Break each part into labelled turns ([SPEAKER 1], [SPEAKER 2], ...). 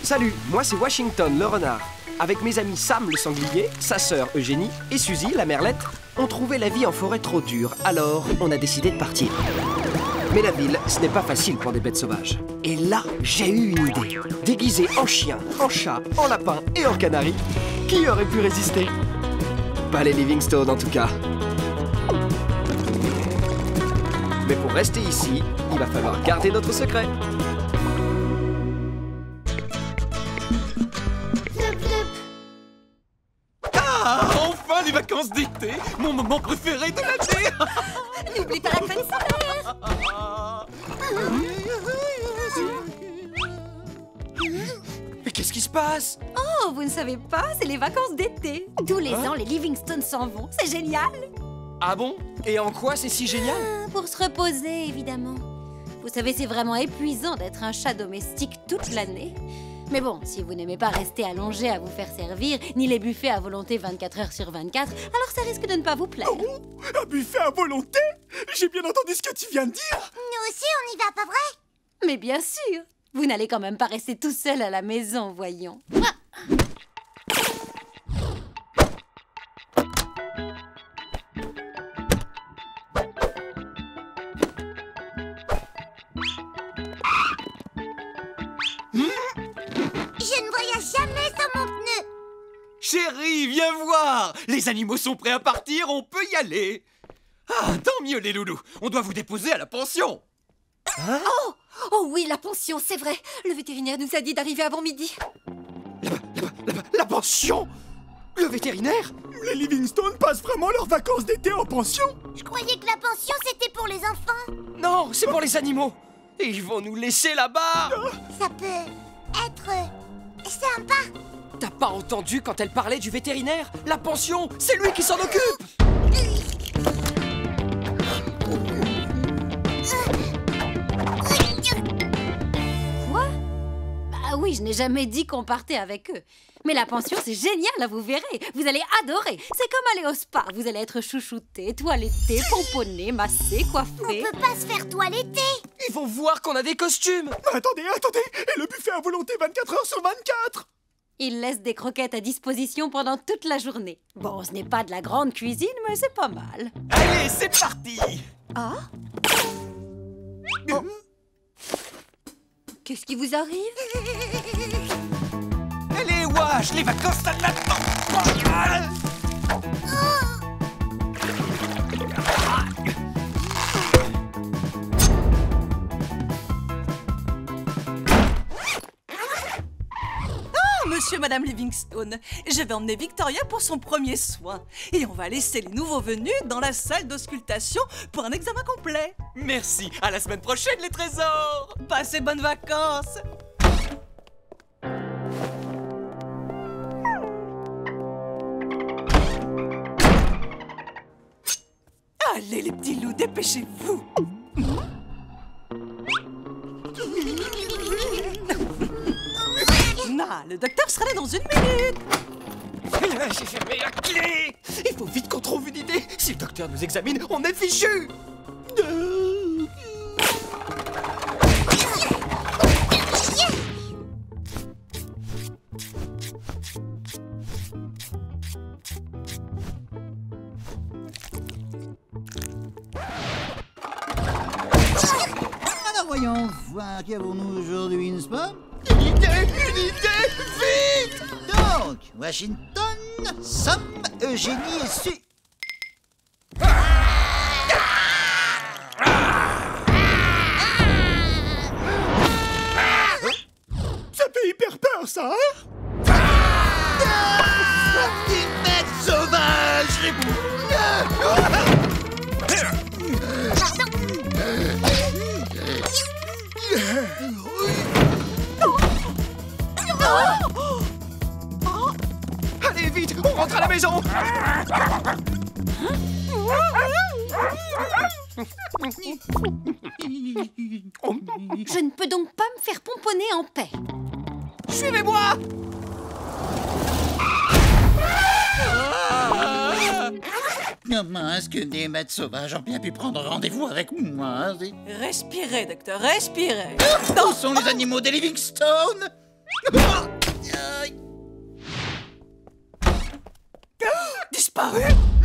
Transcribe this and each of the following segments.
[SPEAKER 1] Salut, moi c'est Washington le renard. Avec mes amis Sam le sanglier, sa sœur Eugénie et Suzy la merlette, on trouvait la vie en forêt trop dure, alors on a décidé de partir. Mais la ville, ce n'est pas facile pour des bêtes sauvages. Et là, j'ai eu une idée. Déguisé en chien, en chat, en lapin et en canari, qui aurait pu résister? Pas les Livingstone en tout cas. Mais pour rester ici, il va falloir garder notre secret.
[SPEAKER 2] Ah, enfin les vacances d'été, mon moment préféré de l'année.
[SPEAKER 3] N'oublie pas la crème solaire.
[SPEAKER 1] Mais qu'est-ce qui se passe?
[SPEAKER 3] Oh, vous ne savez pas, c'est les vacances d'été. Tous les ans, les Livingstone s'en vont. C'est génial.
[SPEAKER 1] Ah bon? Et en quoi c'est si génial?
[SPEAKER 3] Pour se reposer, évidemment. Vous savez, c'est vraiment épuisant d'être un chat domestique toute l'année. Mais bon, si vous n'aimez pas rester allongé à vous faire servir, ni les buffets à volonté 24 heures sur 24, alors ça risque de ne pas vous plaire.
[SPEAKER 2] Oh, un buffet à volonté? J'ai bien entendu ce que tu viens de dire.
[SPEAKER 4] Nous aussi, on y va, pas vrai?
[SPEAKER 3] Mais bien sûr, vous n'allez quand même pas rester tout seul à la maison, voyons. Ah.
[SPEAKER 4] Je ne voyage jamais sans mon pneu.
[SPEAKER 2] Chérie, viens voir. Les animaux sont prêts à partir, on peut y aller. Ah, tant mieux les loulous. On doit vous déposer à la pension.
[SPEAKER 3] Oh oui, la pension, c'est vrai. Le vétérinaire nous a dit d'arriver avant midi.
[SPEAKER 1] La pension? Le vétérinaire?
[SPEAKER 2] Les Livingstone passent vraiment leurs vacances d'été en pension?
[SPEAKER 4] Je croyais que la pension, c'était pour les enfants.
[SPEAKER 1] Non, c'est pour les animaux. Et ils vont nous laisser là-bas.
[SPEAKER 4] Ça peut être sympa.
[SPEAKER 1] T'as pas entendu quand elle parlait du vétérinaire? La pension, c'est lui qui s'en occupe.
[SPEAKER 3] Quoi? Bah oui, je n'ai jamais dit qu'on partait avec eux. Mais la pension, c'est génial, là, vous verrez. Vous allez adorer. C'est comme aller au spa. Vous allez être chouchouté, toiletté, pomponné, massé,
[SPEAKER 4] On
[SPEAKER 3] coiffé.
[SPEAKER 4] peut pas se faire toiletter.
[SPEAKER 1] Ils vont voir qu'on a des costumes.
[SPEAKER 2] Attendez, et le buffet à volonté 24 heures sur 24?
[SPEAKER 3] Ils laissent des croquettes à disposition pendant toute la journée. Bon, ce n'est pas de la grande cuisine, mais c'est pas mal.
[SPEAKER 2] Allez, c'est parti.
[SPEAKER 3] Ah? Oh. Qu'est-ce qui vous arrive?
[SPEAKER 2] Allez, wesh, les vacances, ça l'attend.
[SPEAKER 5] Monsieur et Madame Livingstone, je vais emmener Victoria pour son premier soin. Et on va laisser les nouveaux venus dans la salle d'auscultation pour un examen complet.
[SPEAKER 2] Merci, à la semaine prochaine les trésors.
[SPEAKER 5] Passez bonnes vacances. Allez les petits loups, dépêchez-vous. Ah, le docteur sera là dans une minute.
[SPEAKER 1] J'ai fermé la clé. Il faut vite qu'on trouve une idée. Si le docteur nous examine, on est fichu.
[SPEAKER 6] Alors voyons voir, qu'avons-nous aujourd'hui, n'est-ce pas?
[SPEAKER 1] Une idée, vite.
[SPEAKER 6] Donc, Washington, Sam, Eugénie et Su...
[SPEAKER 2] Ça fait hyper peur, ça, hein?
[SPEAKER 6] Une bête sauvage!
[SPEAKER 1] Allez, vite, on rentre à la maison.
[SPEAKER 3] Je ne peux donc pas me faire pomponner en paix.
[SPEAKER 1] Suivez-moi.
[SPEAKER 6] Comment est-ce que des bêtes sauvages ont bien pu prendre rendez-vous avec moi?
[SPEAKER 5] Respirez, docteur, respirez.
[SPEAKER 6] Où sont les animaux des Livingstone?
[SPEAKER 5] Disparu?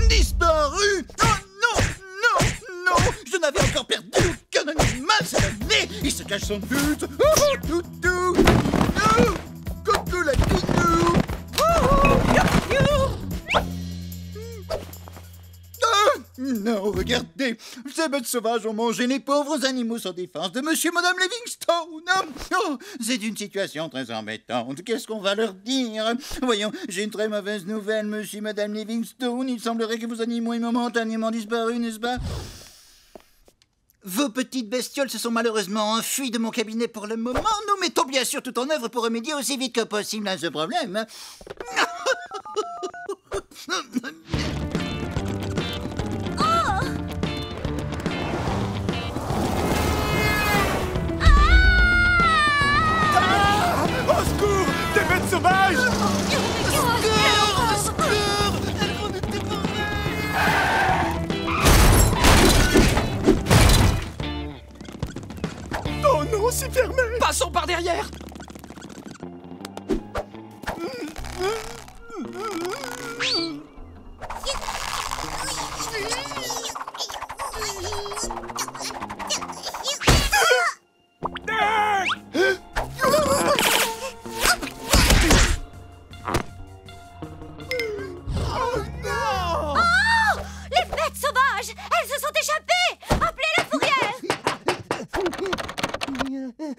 [SPEAKER 6] Disparu? Oh non, non, non! Je n'avais encore perdu aucun animal cette année! Il se cache sans doute! Oh, toutou! Oh, coucou la kinou! Non, regardez, ces bêtes sauvages ont mangé les pauvres animaux sans défense de monsieur et madame Livingstone. Oh, c'est une situation très embêtante. Qu'est-ce qu'on va leur dire? Voyons, j'ai une très mauvaise nouvelle, monsieur et madame Livingstone. Il semblerait que vos animaux aient momentanément disparu, n'est-ce pas? Vos petites bestioles se sont malheureusement enfuies de mon cabinet pour le moment. Nous mettons bien sûr tout en œuvre pour remédier aussi vite que possible à ce problème.
[SPEAKER 2] Au secours! Des bêtes sauvages! Oh non, c'est fermé! Passons par derrière!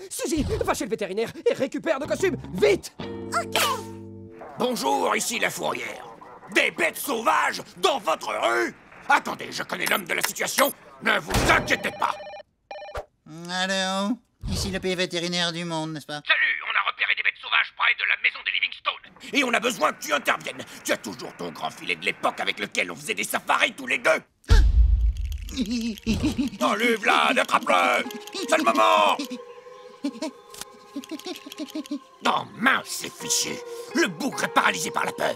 [SPEAKER 1] Suzy, va chez le vétérinaire et récupère nos costumes, vite!
[SPEAKER 7] Bonjour, ici la fourrière. Des bêtes sauvages dans votre rue? Attendez, je connais l'homme de la situation. Ne vous inquiétez pas.
[SPEAKER 6] Alors, ici le pays vétérinaire du monde, n'est-ce pas?
[SPEAKER 7] Salut, on a repéré des bêtes sauvages près de la maison des Livingstone. Et on a besoin que tu interviennes. Tu as toujours ton grand filet de l'époque avec lequel on faisait des safaris tous les deux. Enlève là, attrape-le. C'est le moment. Oh mince, c'est fichu. Le bougre est paralysé par la peur.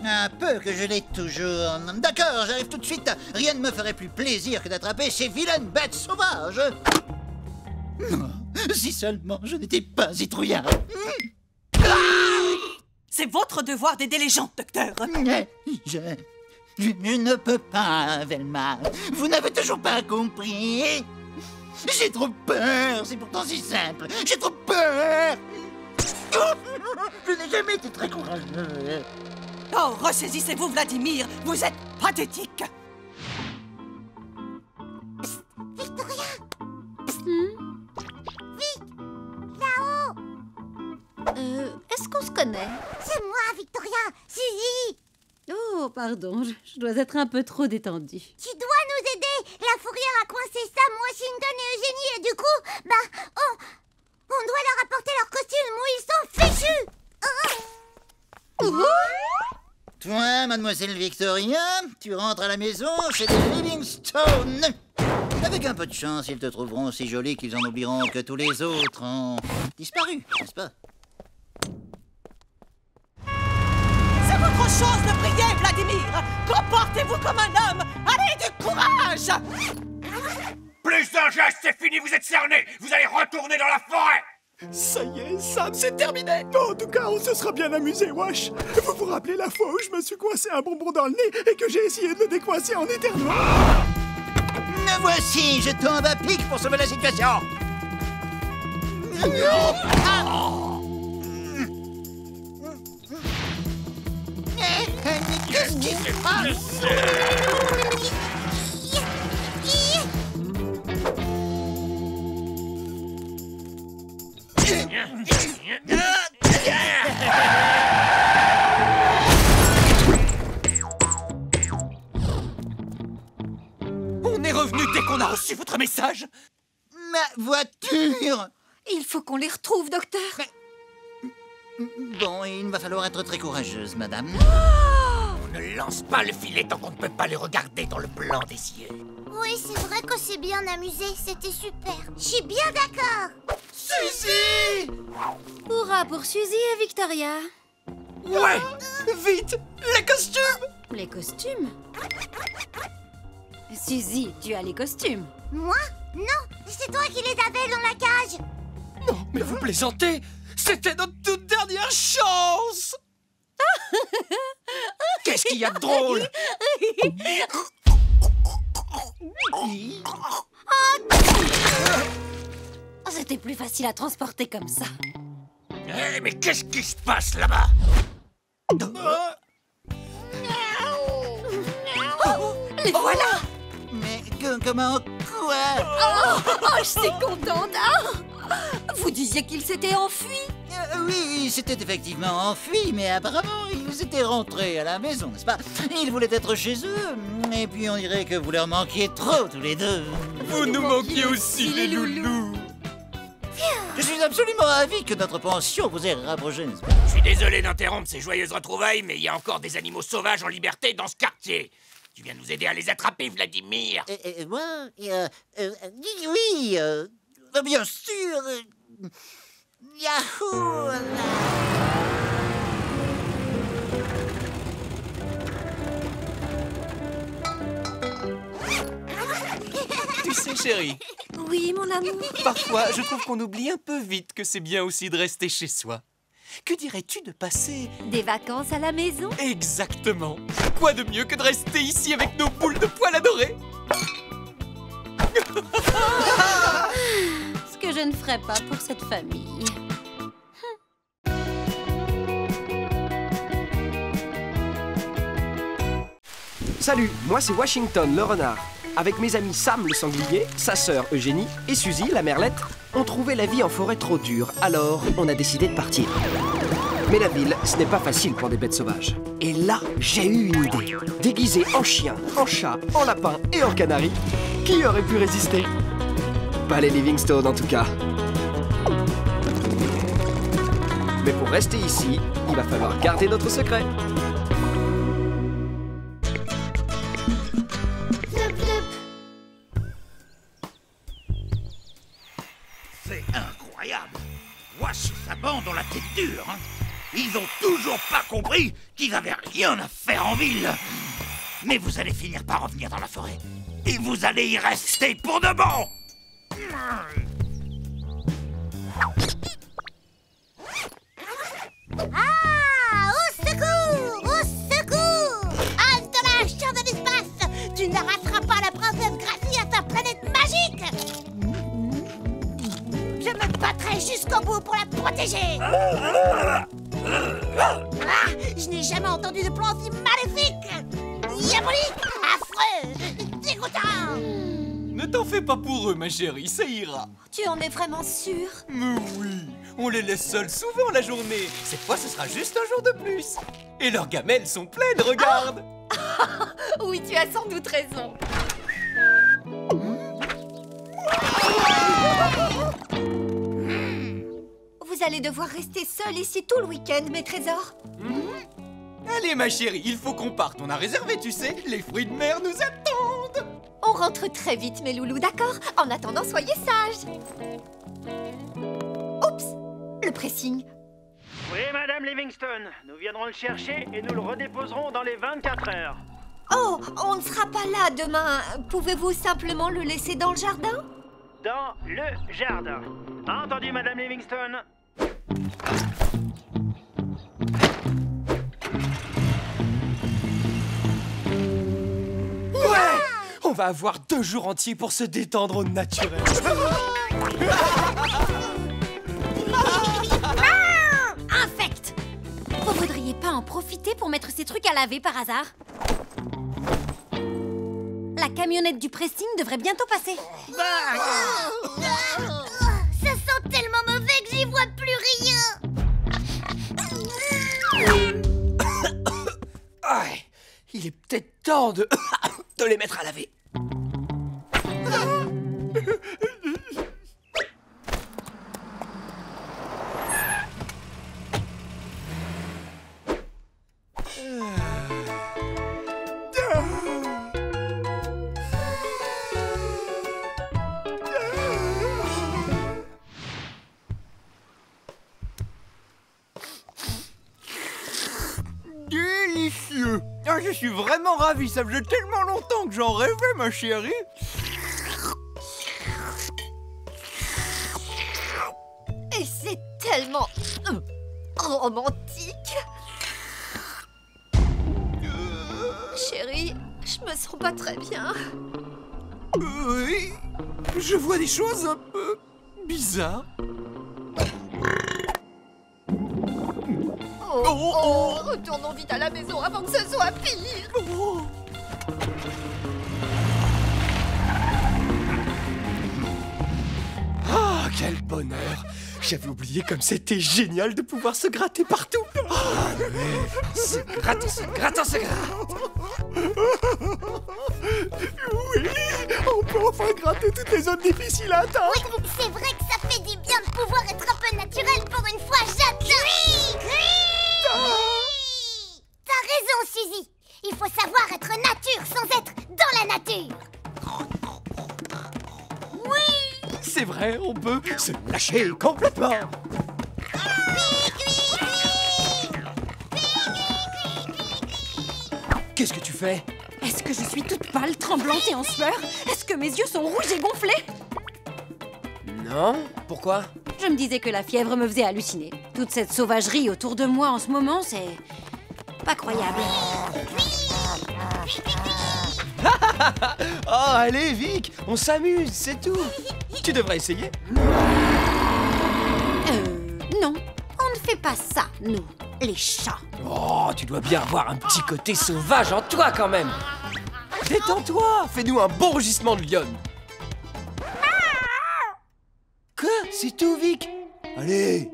[SPEAKER 6] Un peu que je l'ai toujours. D'accord, j'arrive tout de suite. Rien ne me ferait plus plaisir que d'attraper ces vilaines bêtes sauvages. Si seulement je n'étais pas citrouillard.
[SPEAKER 5] C'est votre devoir d'aider les gens, docteur.
[SPEAKER 6] Je ne peux pas, Velma. Vous n'avez toujours pas compris. J'ai trop peur, c'est pourtant si simple. J'ai trop peur. Je n'ai jamais été très courageux.
[SPEAKER 5] Oh, ressaisissez-vous, Vladimir. Vous êtes pathétique.
[SPEAKER 4] Victoria! Vite! Là-haut!
[SPEAKER 3] Est-ce qu'on se connaît?
[SPEAKER 4] C'est moi, Victoria! Suzy!
[SPEAKER 3] Oh, pardon, je dois être un peu trop détendue.
[SPEAKER 4] Tu dois nous aider! La fourrière a coincé Sam, Washington et Eugénie et du coup, on doit leur apporter leurs costumes où ils sont fichus!
[SPEAKER 6] Toi, mademoiselle Victoria, tu rentres à la maison chez les Livingstone. Avec un peu de chance, ils te trouveront si jolie qu'ils en oublieront que tous les autres ont disparu, n'est-ce pas?
[SPEAKER 5] C'est votre chance de briller, Vladimir. Comportez-vous comme un homme. Allez, du courage.
[SPEAKER 7] Plus d'un geste, c'est fini, vous êtes cerné. Vous allez retourner dans la forêt.
[SPEAKER 2] Ça y est, Sam, c'est terminé. En tout cas, on se sera bien amusé, Wash. Vous vous rappelez la fois où je me suis coincé un bonbon dans le nez et que j'ai essayé de le décoincer en éternuant?
[SPEAKER 6] Me voici, je tombe à pic pour sauver la situation. Qu'est-ce qui se passe?
[SPEAKER 2] On est revenu dès qu'on a reçu votre message.
[SPEAKER 6] Ma voiture!
[SPEAKER 3] Il faut qu'on les retrouve, docteur.
[SPEAKER 6] Bon, il va falloir être très courageuse, madame.
[SPEAKER 7] On ne lance pas le filet tant qu'on ne peut pas les regarder dans le blanc des cieux.
[SPEAKER 4] Oui, c'est vrai qu'on s'est bien amusé, c'était super. Je suis bien d'accord.
[SPEAKER 2] Suzy!
[SPEAKER 3] Hurrah pour Suzy et Victoria.
[SPEAKER 2] Ouais! Vite! Les costumes!
[SPEAKER 3] Les costumes? Suzy, tu as les costumes.
[SPEAKER 4] Moi? Non, c'est toi qui les avais dans la cage.
[SPEAKER 2] Non, mais vous plaisantez! C'était notre toute
[SPEAKER 8] première chance.
[SPEAKER 1] Qu'est-ce qu'il y a de drôle?
[SPEAKER 3] Oh, c'était plus facile à transporter comme ça.
[SPEAKER 7] Eh, mais qu'est-ce qui se passe là-bas?
[SPEAKER 3] Les voilà!
[SPEAKER 6] Mais comment? Quoi?
[SPEAKER 3] Oh, je suis contente! Ah, vous disiez qu'il s'était enfui?
[SPEAKER 6] Oui, il s'était effectivement enfui, mais apparemment, ils étaient rentrés à la maison, n'est-ce pas? Ils voulaient être chez eux, et puis on dirait que vous leur manquiez trop, tous les deux.
[SPEAKER 8] Vous nous manquiez aussi, les loulous.
[SPEAKER 6] Je suis absolument ravi que notre pension vous ait rapprochés, n'est-ce pas?
[SPEAKER 7] Je suis désolé d'interrompre ces joyeuses retrouvailles, mais il y a encore des animaux sauvages en liberté dans ce quartier. Tu viens nous aider à les attraper, Vladimir?
[SPEAKER 6] Moi? Oui, bien sûr. Yahoo!
[SPEAKER 8] Tu sais, chérie,
[SPEAKER 3] Oui, mon amour.
[SPEAKER 8] parfois, je trouve qu'on oublie un peu vite que c'est bien aussi de rester chez soi. Que dirais-tu de passer...
[SPEAKER 3] Des vacances à la maison?
[SPEAKER 8] Exactement. Quoi de mieux que de rester ici avec nos boules de poil adorées?
[SPEAKER 3] Ce que je ne ferais pas pour cette famille.
[SPEAKER 1] Salut, moi c'est Washington le renard. Avec mes amis Sam le sanglier, sa sœur Eugénie et Suzy la merlette, on trouvait la vie en forêt trop dure, alors on a décidé de partir. Mais la ville, ce n'est pas facile pour des bêtes sauvages. Et là, j'ai eu une idée. Déguisé en chien, en chat, en lapin et en canari, qui aurait pu résister? Pas les Livingstone en tout cas. Mais pour rester ici, il va falloir garder notre secret.
[SPEAKER 7] C'est incroyable. Wash et sa bande ont la tête dure, hein. Ils ont toujours pas compris qu'ils avaient rien à faire en ville. Mais vous allez finir par revenir dans la forêt. Et vous allez y rester pour de bon.
[SPEAKER 4] Ah! Au secours! Au secours! Halte la chien de l'espace! Tu n'arrêteras pas la princesse Gracie à sa planète magique! Je me battrai jusqu'au bout pour la protéger! Ah! Je n'ai jamais entendu de plan si maléfique! Diabolique! Affreux! Dégoûtant!
[SPEAKER 8] Ne t'en fais pas pour eux, ma chérie, ça ira.
[SPEAKER 3] Tu en es vraiment sûr?
[SPEAKER 8] Mais oui, on les laisse seuls souvent la journée. Cette fois, ce sera juste un jour de plus. Et leurs gamelles sont pleines, regarde.
[SPEAKER 3] Oui, tu as sans doute raison. Vous allez devoir rester seul ici tout le week-end, mes trésors.
[SPEAKER 8] Allez, ma chérie, il faut qu'on parte. On a réservé, tu sais, les fruits de mer nous attendent.
[SPEAKER 3] On rentre très vite, mes loulous, d'accord? En attendant, soyez sages. Oups, le pressing.
[SPEAKER 9] Oui, Madame Livingstone, nous viendrons le chercher et nous le redéposerons dans les 24 heures.
[SPEAKER 3] Oh, on ne sera pas là demain. Pouvez-vous simplement le laisser dans le jardin?
[SPEAKER 9] Dans le jardin. Entendu, Madame Livingstone?
[SPEAKER 8] Ouais, on va avoir 2 jours entiers pour se détendre au naturel.
[SPEAKER 3] Infect! Vous voudriez pas en profiter pour mettre ces trucs à laver par hasard? La camionnette du pressing devrait bientôt passer.
[SPEAKER 4] Ça sent tellement mauvais que j'y vois plus rien!
[SPEAKER 1] Ouais, il est peut-être temps de les mettre à laver.
[SPEAKER 8] Délicieux. Ah, je suis vraiment ravi, ça faisait tellement longtemps que j'en rêvais, ma chérie.
[SPEAKER 3] Et c'est tellement
[SPEAKER 10] romantique. Chérie, je me sens pas très bien.
[SPEAKER 8] Oui, je vois des choses un peu bizarres.
[SPEAKER 10] Retournons vite à la maison avant que ce soit pire.
[SPEAKER 1] Ah, quel bonheur! J'avais oublié comme c'était génial de pouvoir se gratter partout! Ah, ouais. Se gratte, se gratte, se gratte!
[SPEAKER 2] Oui, on peut enfin gratter toutes les zones difficiles à atteindre.
[SPEAKER 4] Oui, c'est vrai que ça fait du bien de pouvoir être un peu naturel pour une fois, j'adore. T'as raison, Suzy. Il faut savoir être nature sans être dans la nature. Oui.
[SPEAKER 1] C'est vrai, on peut se lâcher complètement! Qu'est-ce que tu fais?
[SPEAKER 3] Est-ce que je suis toute pâle, tremblante et en sueur? Est-ce que mes yeux sont rouges et gonflés?
[SPEAKER 1] Non? Pourquoi?
[SPEAKER 3] Je me disais que la fièvre me faisait halluciner. Toute cette sauvagerie autour de moi en ce moment, c'est... pas croyable.
[SPEAKER 1] Oh, allez, Vic, on s'amuse, c'est tout. Tu devrais essayer.
[SPEAKER 3] Non, on ne fait pas ça, nous, les chats.
[SPEAKER 1] Oh, tu dois bien avoir un petit côté sauvage en toi quand même. Détends-toi, fais-nous un bon rugissement de lionne. Quoi? C'est tout, Vic? Allez.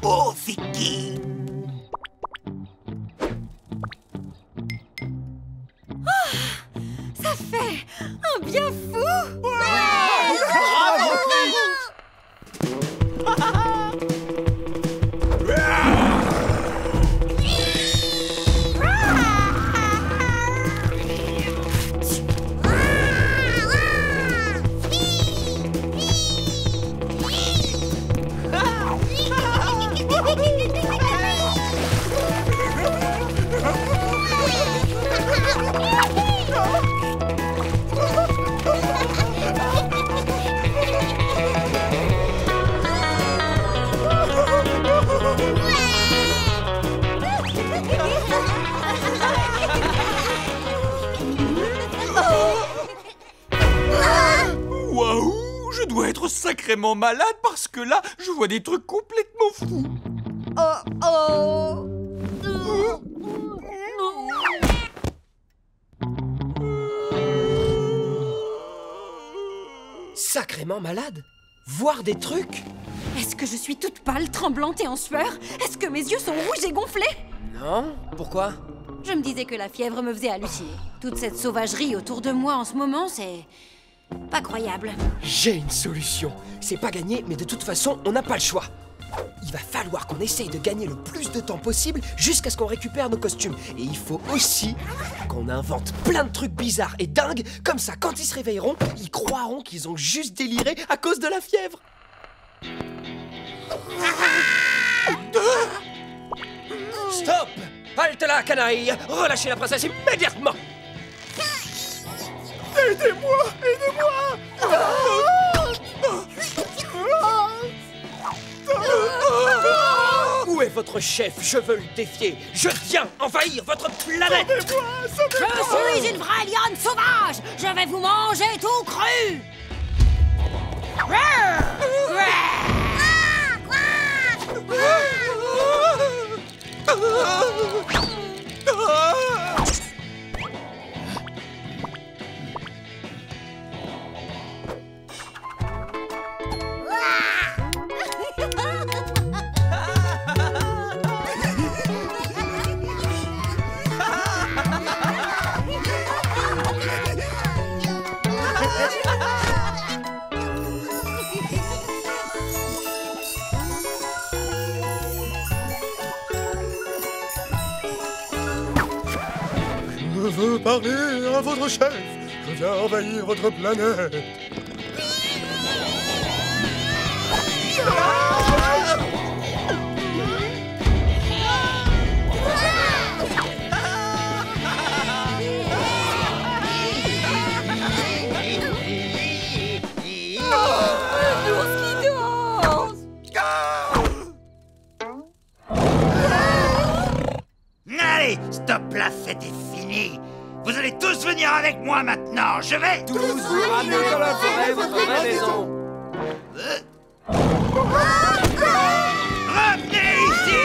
[SPEAKER 7] Oh, Vicky!
[SPEAKER 3] Ça fait un bien fou.
[SPEAKER 1] Bravo,
[SPEAKER 8] Waouh, je dois être sacrément malade parce que là, je vois des trucs complètement fous.
[SPEAKER 1] Sacrément malade? Voir des trucs?
[SPEAKER 3] Est-ce que je suis toute pâle, tremblante et en sueur? Est-ce que mes yeux sont rouges et gonflés?
[SPEAKER 1] Non? Pourquoi?
[SPEAKER 3] Je me disais que la fièvre me faisait halluciner. Toute cette sauvagerie autour de moi en ce moment, c'est... pas croyable.
[SPEAKER 1] J'ai une solution. C'est pas gagné, mais de toute façon, on n'a pas le choix. Il va falloir qu'on essaye de gagner le plus de temps possible jusqu'à ce qu'on récupère nos costumes. Et il faut aussi qu'on invente plein de trucs bizarres et dingues. Comme ça, quand ils se réveilleront, ils croiront qu'ils ont juste déliré à cause de la fièvre. Stop! Halte là, canaille! Relâchez la princesse immédiatement!
[SPEAKER 2] Aidez-moi! Aidez-moi!
[SPEAKER 1] Où est votre chef? Je veux le défier. Je viens envahir votre planète.
[SPEAKER 3] Je suis une vraie lionne sauvage. Je vais vous manger tout cru.
[SPEAKER 2] Je veux parler à votre chef. Je viens envahir votre planète.
[SPEAKER 7] Stop là, c'était fini. Vous allez tous venir avec moi maintenant. Je vais...
[SPEAKER 1] Tous vous ramener dans la forêt, votre vraie maison.
[SPEAKER 7] Revenez ici.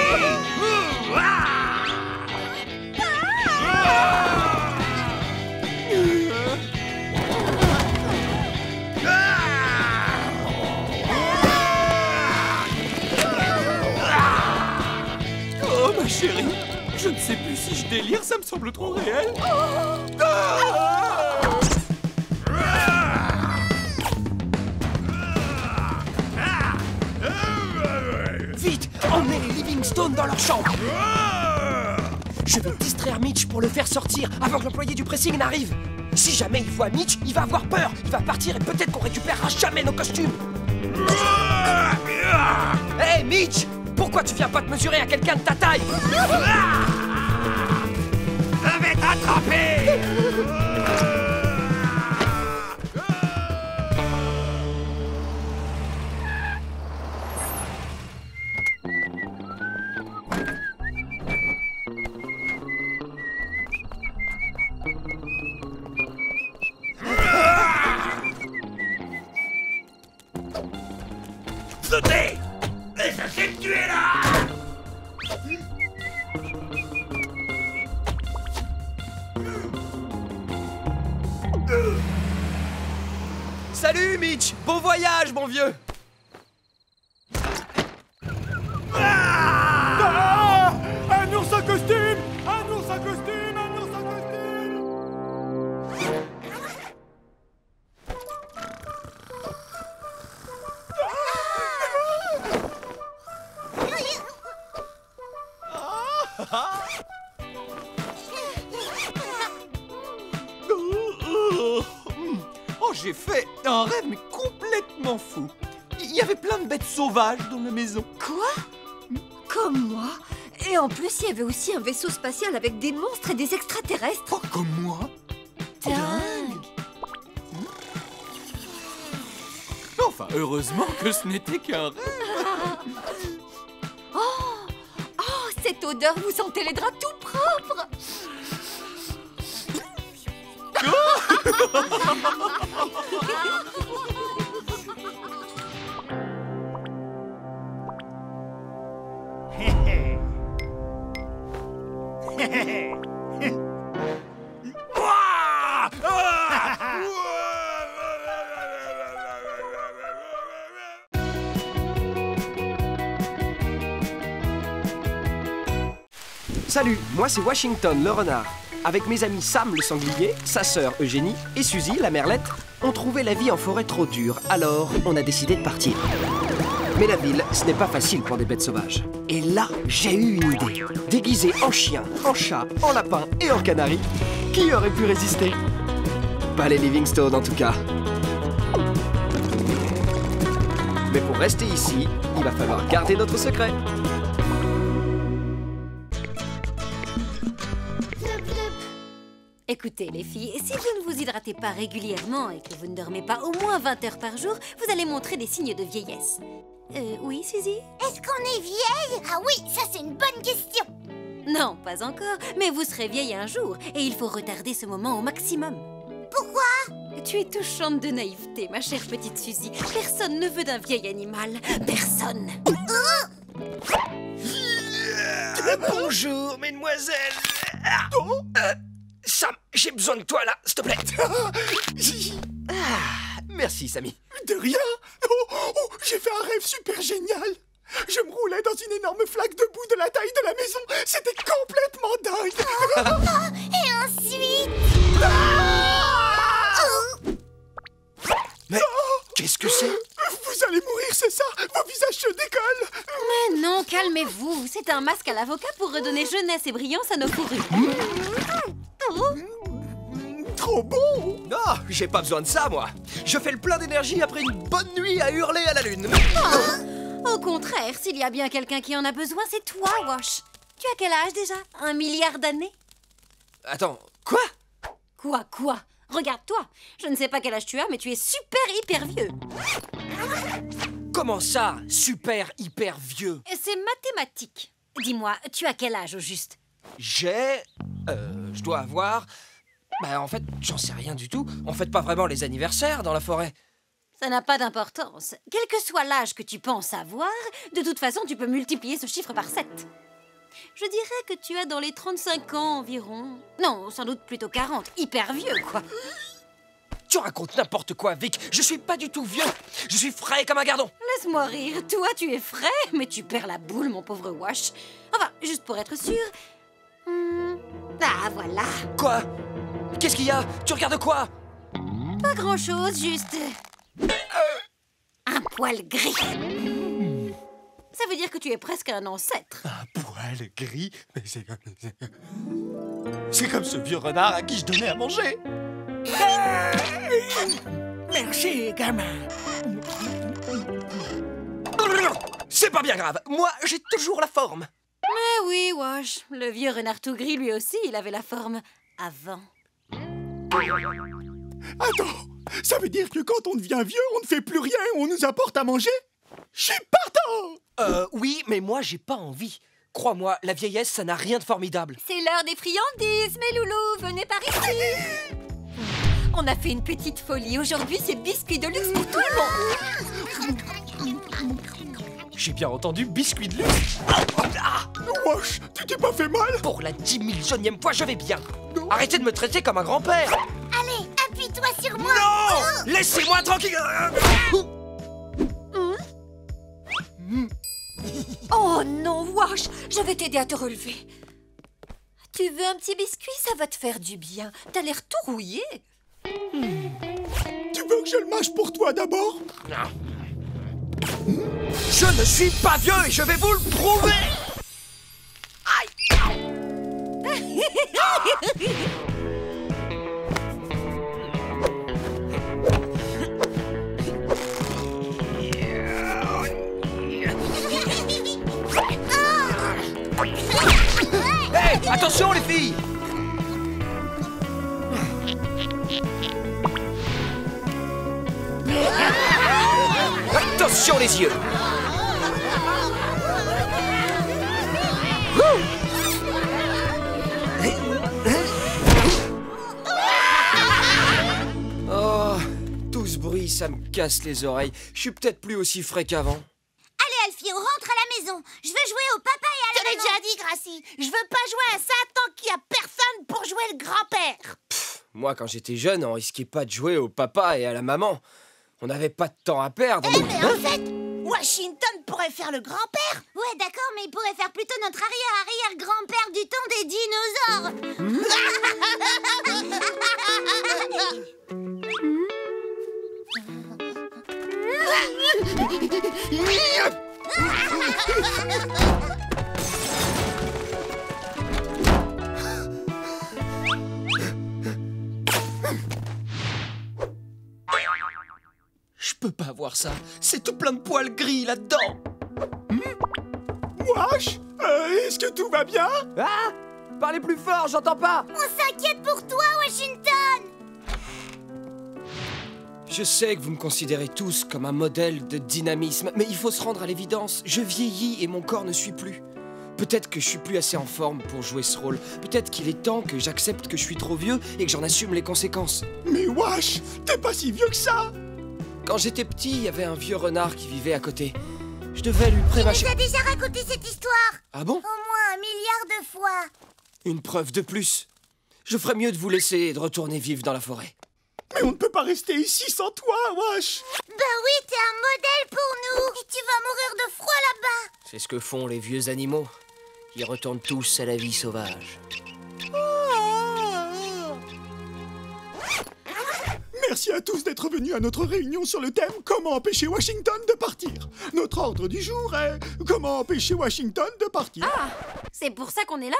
[SPEAKER 8] Oh ma chérie, je ne sais plus si je délire, ça me semble trop réel.
[SPEAKER 1] Vite, emmenez les Livingstone dans leur chambre. Je vais distraire Mitch pour le faire sortir avant que l'employé du pressing n'arrive. Si jamais il voit Mitch, il va avoir peur. Il va partir et peut-être qu'on récupérera jamais nos costumes. Hé, Mitch! Pourquoi tu viens pas te mesurer à quelqu'un de ta taille?
[SPEAKER 7] Je vais t'attraper. Sautez! Et ça s'est tué là!
[SPEAKER 1] Salut, Mitch! Bon voyage, mon vieux!
[SPEAKER 2] Ah! Un ours en costume! Un ours en costume! Un ours en costume!
[SPEAKER 8] Oh, j'ai fait un rêve mais complètement fou. Il y avait plein de bêtes sauvages dans la maison.
[SPEAKER 10] Quoi? Comme moi? Et en plus, il y avait aussi un vaisseau spatial avec des monstres et des extraterrestres.
[SPEAKER 8] Oh, comme moi.
[SPEAKER 10] Dingue!
[SPEAKER 8] Enfin, heureusement que ce n'était qu'un rêve.
[SPEAKER 10] Oh, cette odeur, vous sentez les draps tout propres?
[SPEAKER 1] Salut, moi c'est Washington le renard. Avec mes amis Sam le sanglier, sa sœur Eugénie et Suzy la merlette, on trouvait la vie en forêt trop dure, alors on a décidé de partir. Mais la ville, ce n'est pas facile pour des bêtes sauvages. Et là, j'ai eu une idée. Déguisé en chien, en chat, en lapin et en canari, qui aurait pu résister? Pas les Livingstone en tout cas. Mais pour rester ici, il va falloir garder notre secret.
[SPEAKER 3] Écoutez les filles, si vous ne vous hydratez pas régulièrement et que vous ne dormez pas au moins 20 heures par jour, vous allez montrer des signes de vieillesse. Oui, Suzy?
[SPEAKER 4] Est-ce qu'on est vieille? Ah oui, ça c'est une bonne question.
[SPEAKER 3] Non, pas encore, mais vous serez vieille un jour et il faut retarder ce moment au maximum.
[SPEAKER 4] Pourquoi?
[SPEAKER 3] Tu es touchante de naïveté, ma chère petite Suzy. Personne ne veut d'un vieil animal. Personne.
[SPEAKER 1] Bonjour, mesdemoiselles. Sam, j'ai besoin de toi là, s'il te plaît. Merci, Sammy.
[SPEAKER 2] De rien. Oh, j'ai fait un rêve super génial. Je me roulais dans une énorme flaque de boue de la taille de la maison. C'était complètement dingue.
[SPEAKER 4] Et ensuite...
[SPEAKER 1] Mais qu'est-ce que c'est?
[SPEAKER 2] Vous allez mourir, c'est ça? Vos visages se décollent.
[SPEAKER 3] Mais non, calmez-vous. C'est un masque à l'avocat pour redonner jeunesse et brillance à nos fourrures.
[SPEAKER 2] Trop bon.
[SPEAKER 1] Non, j'ai pas besoin de ça, moi. Je fais le plein d'énergie après une bonne nuit à hurler à la lune.
[SPEAKER 3] Au contraire, s'il y a bien quelqu'un qui en a besoin, c'est toi, Wash. Tu as quel âge déjà? 1 milliard d'années?
[SPEAKER 1] Attends, quoi?
[SPEAKER 3] Quoi? Regarde-toi. Je ne sais pas quel âge tu as, mais tu es super hyper vieux.
[SPEAKER 1] Comment ça, super hyper vieux?
[SPEAKER 3] C'est mathématique. Dis-moi, tu as quel âge au juste?
[SPEAKER 1] Je dois avoir... Bah, en fait, j'en sais rien du tout. On fête pas vraiment les anniversaires dans la forêt.
[SPEAKER 3] Ça n'a pas d'importance. Quel que soit l'âge que tu penses avoir, de toute façon, tu peux multiplier ce chiffre par 7. Je dirais que tu as dans les 35 ans environ. Non, sans doute plutôt 40. Hyper vieux, quoi.
[SPEAKER 1] Tu racontes n'importe quoi, Vic. Je suis pas du tout vieux. Je suis frais comme un gardon.
[SPEAKER 3] Laisse-moi rire. Toi, tu es frais, mais tu perds la boule, mon pauvre Wash. Enfin, juste pour être sûr... Ah, voilà.
[SPEAKER 1] Quoi? Qu'est-ce qu'il y a? Tu regardes quoi?
[SPEAKER 3] Pas grand-chose, juste... un poil gris. Ça veut dire que tu es presque un ancêtre.
[SPEAKER 2] Un poil gris? Mais c'est comme ce vieux renard à qui je donnais à manger.
[SPEAKER 7] Merci, gamin.
[SPEAKER 1] C'est pas bien grave. Moi, j'ai toujours la forme.
[SPEAKER 3] Mais oui, Wash. Le vieux renard tout gris, lui aussi, il avait la forme avant.
[SPEAKER 2] Attends, ça veut dire que quand on devient vieux, on ne fait plus rien et on nous apporte à manger? Je suis partant!
[SPEAKER 1] Oui, mais moi, j'ai pas envie. Crois-moi, la vieillesse, ça n'a rien de formidable.
[SPEAKER 10] C'est l'heure des friandises, mes loulous, venez par ici. On a fait une petite folie. Aujourd'hui, c'est biscuits de luxe pour tout le monde.
[SPEAKER 1] J'ai bien entendu biscuit de luxe.
[SPEAKER 2] Wesh, tu t'es pas fait mal?
[SPEAKER 1] Pour la 10 000e fois, je vais bien. Arrêtez de me traiter comme un grand-père.
[SPEAKER 4] Allez, appuie-toi sur moi.
[SPEAKER 1] Non! Laissez-moi tranquille.
[SPEAKER 10] Oh non, Wash, je vais t'aider à te relever. Tu veux un petit biscuit? Ça va te faire du bien. T'as l'air tout rouillé.
[SPEAKER 2] Tu veux que je le mâche pour toi d'abord?
[SPEAKER 1] Non. Je ne suis pas vieux et je vais vous le prouver. Aïe. Hey, attention les filles. Attention les yeux. Oh, tout ce bruit, ça me casse les oreilles. Je suis peut-être plus aussi frais qu'avant.
[SPEAKER 4] Allez, Alfie, on rentre à la maison. Je veux jouer au papa et à la maman. Je l'ai déjà dit, Gracie. Je veux pas jouer à ça tant qu'il y a personne pour jouer le grand-père.
[SPEAKER 1] Moi, quand j'étais jeune, on risquait pas de jouer au papa et à la maman. On n'avait pas de temps à perdre.
[SPEAKER 4] Eh, mais en fait, Washington pourrait faire le grand-père. Ouais, d'accord, mais il pourrait faire plutôt notre arrière-arrière-grand-père du temps des dinosaures.
[SPEAKER 1] Je peux pas voir ça. C'est tout plein de poils gris là-dedans.
[SPEAKER 2] Wesh, est-ce que tout va bien?
[SPEAKER 1] Ah! Parlez plus fort, j'entends pas.
[SPEAKER 4] On s'inquiète pour toi, Washington.
[SPEAKER 1] Je sais que vous me considérez tous comme un modèle de dynamisme, mais il faut se rendre à l'évidence. Je vieillis et mon corps ne suit plus. Peut-être que je suis plus assez en forme pour jouer ce rôle. Peut-être qu'il est temps que j'accepte que je suis trop vieux et que j'en assume les conséquences.
[SPEAKER 2] Mais wesh, t'es pas si vieux que ça.
[SPEAKER 1] Quand j'étais petit, il y avait un vieux renard qui vivait à côté. Je devais lui prémâcher...
[SPEAKER 4] Tu nous as déjà raconté cette histoire.
[SPEAKER 1] Ah bon?
[SPEAKER 4] Au moins 1 milliard de fois.
[SPEAKER 1] Une preuve de plus. Je ferais mieux de vous laisser et de retourner vivre dans la forêt.
[SPEAKER 2] Mais on ne peut pas rester ici sans toi, wesh.
[SPEAKER 4] Ben oui, t'es un modèle pour nous. Et tu vas mourir de froid là-bas.
[SPEAKER 1] C'est ce que font les vieux animaux. Ils retournent tous à la vie sauvage.
[SPEAKER 2] Merci à tous d'être venus à notre réunion sur le thème « Comment empêcher Washington de partir ?» Notre ordre du jour est « Comment empêcher Washington de partir ?»
[SPEAKER 3] Ah, c'est pour ça qu'on est là?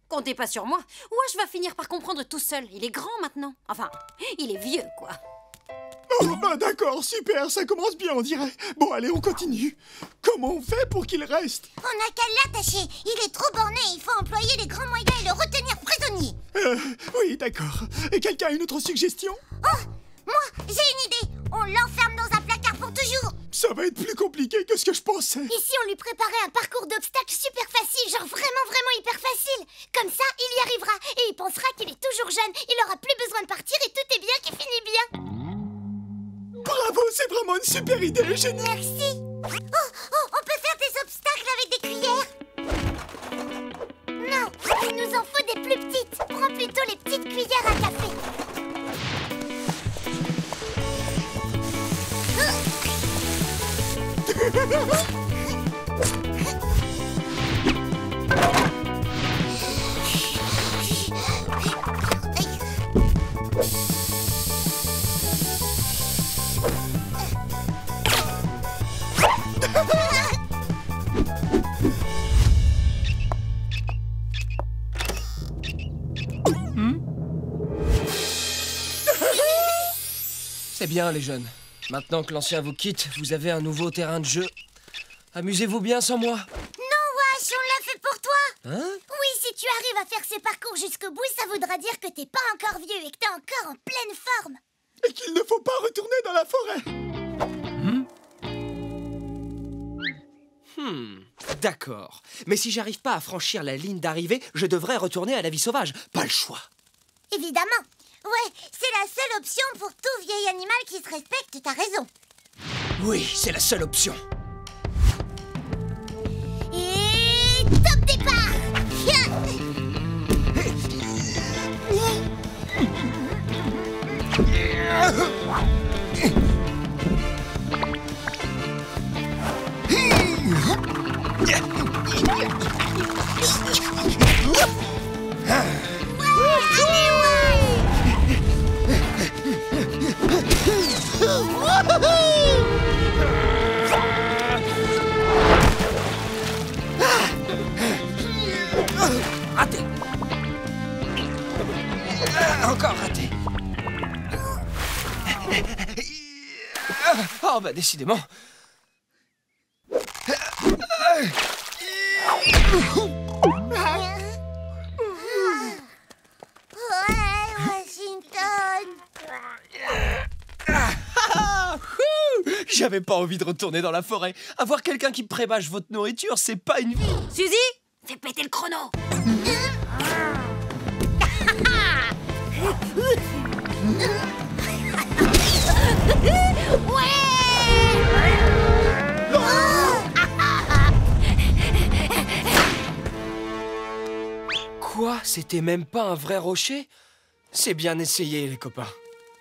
[SPEAKER 3] Comptez pas sur moi. Wash va finir par comprendre tout seul. Il est grand maintenant. Enfin, il est vieux, quoi.
[SPEAKER 2] Oh, bah d'accord, super, ça commence bien, on dirait. Bon, allez, on continue. Comment on fait pour qu'il reste?
[SPEAKER 4] On n'a qu'à l'attacher. Il est trop borné. Il faut employer les grands moyens et le retenir prisonnier.
[SPEAKER 2] Oui, d'accord. Et quelqu'un a une autre suggestion?
[SPEAKER 4] Oh, moi, j'ai une idée. On l'enferme dans un placard pour pour toujours.
[SPEAKER 2] Ça va être plus compliqué que ce que je pensais.
[SPEAKER 4] Et si on lui préparait un parcours d'obstacles super facile, genre vraiment hyper facile? Comme ça, il y arrivera et il pensera qu'il est toujours jeune. Il aura plus besoin de partir et tout est bien qui finit bien.
[SPEAKER 2] Bravo, c'est vraiment une super idée, Eugénie.
[SPEAKER 4] Merci. Oh, on peut faire des obstacles avec des cuillères? Non, il nous en faut des plus petites. Prends plutôt les petites cuillères à café.
[SPEAKER 1] C'est bien, les jeunes. Maintenant que l'ancien vous quitte, vous avez un nouveau terrain de jeu. Amusez-vous bien sans moi.
[SPEAKER 4] Non, Wash, on l'a fait pour toi.
[SPEAKER 1] Hein?
[SPEAKER 4] Oui, si tu arrives à faire ces parcours jusqu'au bout, ça voudra dire que t'es pas encore vieux et que t'es encore en pleine forme.
[SPEAKER 2] Et qu'il ne faut pas retourner dans la forêt.
[SPEAKER 1] D'accord. Mais si j'arrive pas à franchir la ligne d'arrivée, je devrais retourner à la vie sauvage. Pas le choix.
[SPEAKER 4] Évidemment. Ouais, c'est la seule option pour tout vieil animal qui se respecte, t'as raison.
[SPEAKER 1] Oui, c'est la seule option.
[SPEAKER 4] Et top départ.
[SPEAKER 1] Raté. Encore raté. Oh, bah décidément. J'avais pas envie de retourner dans la forêt. Avoir quelqu'un qui prébâche votre nourriture, c'est pas une vie.
[SPEAKER 3] Suzy, fais péter le chrono.
[SPEAKER 1] Quoi? C'était même pas un vrai rocher? C'est bien essayé, les copains.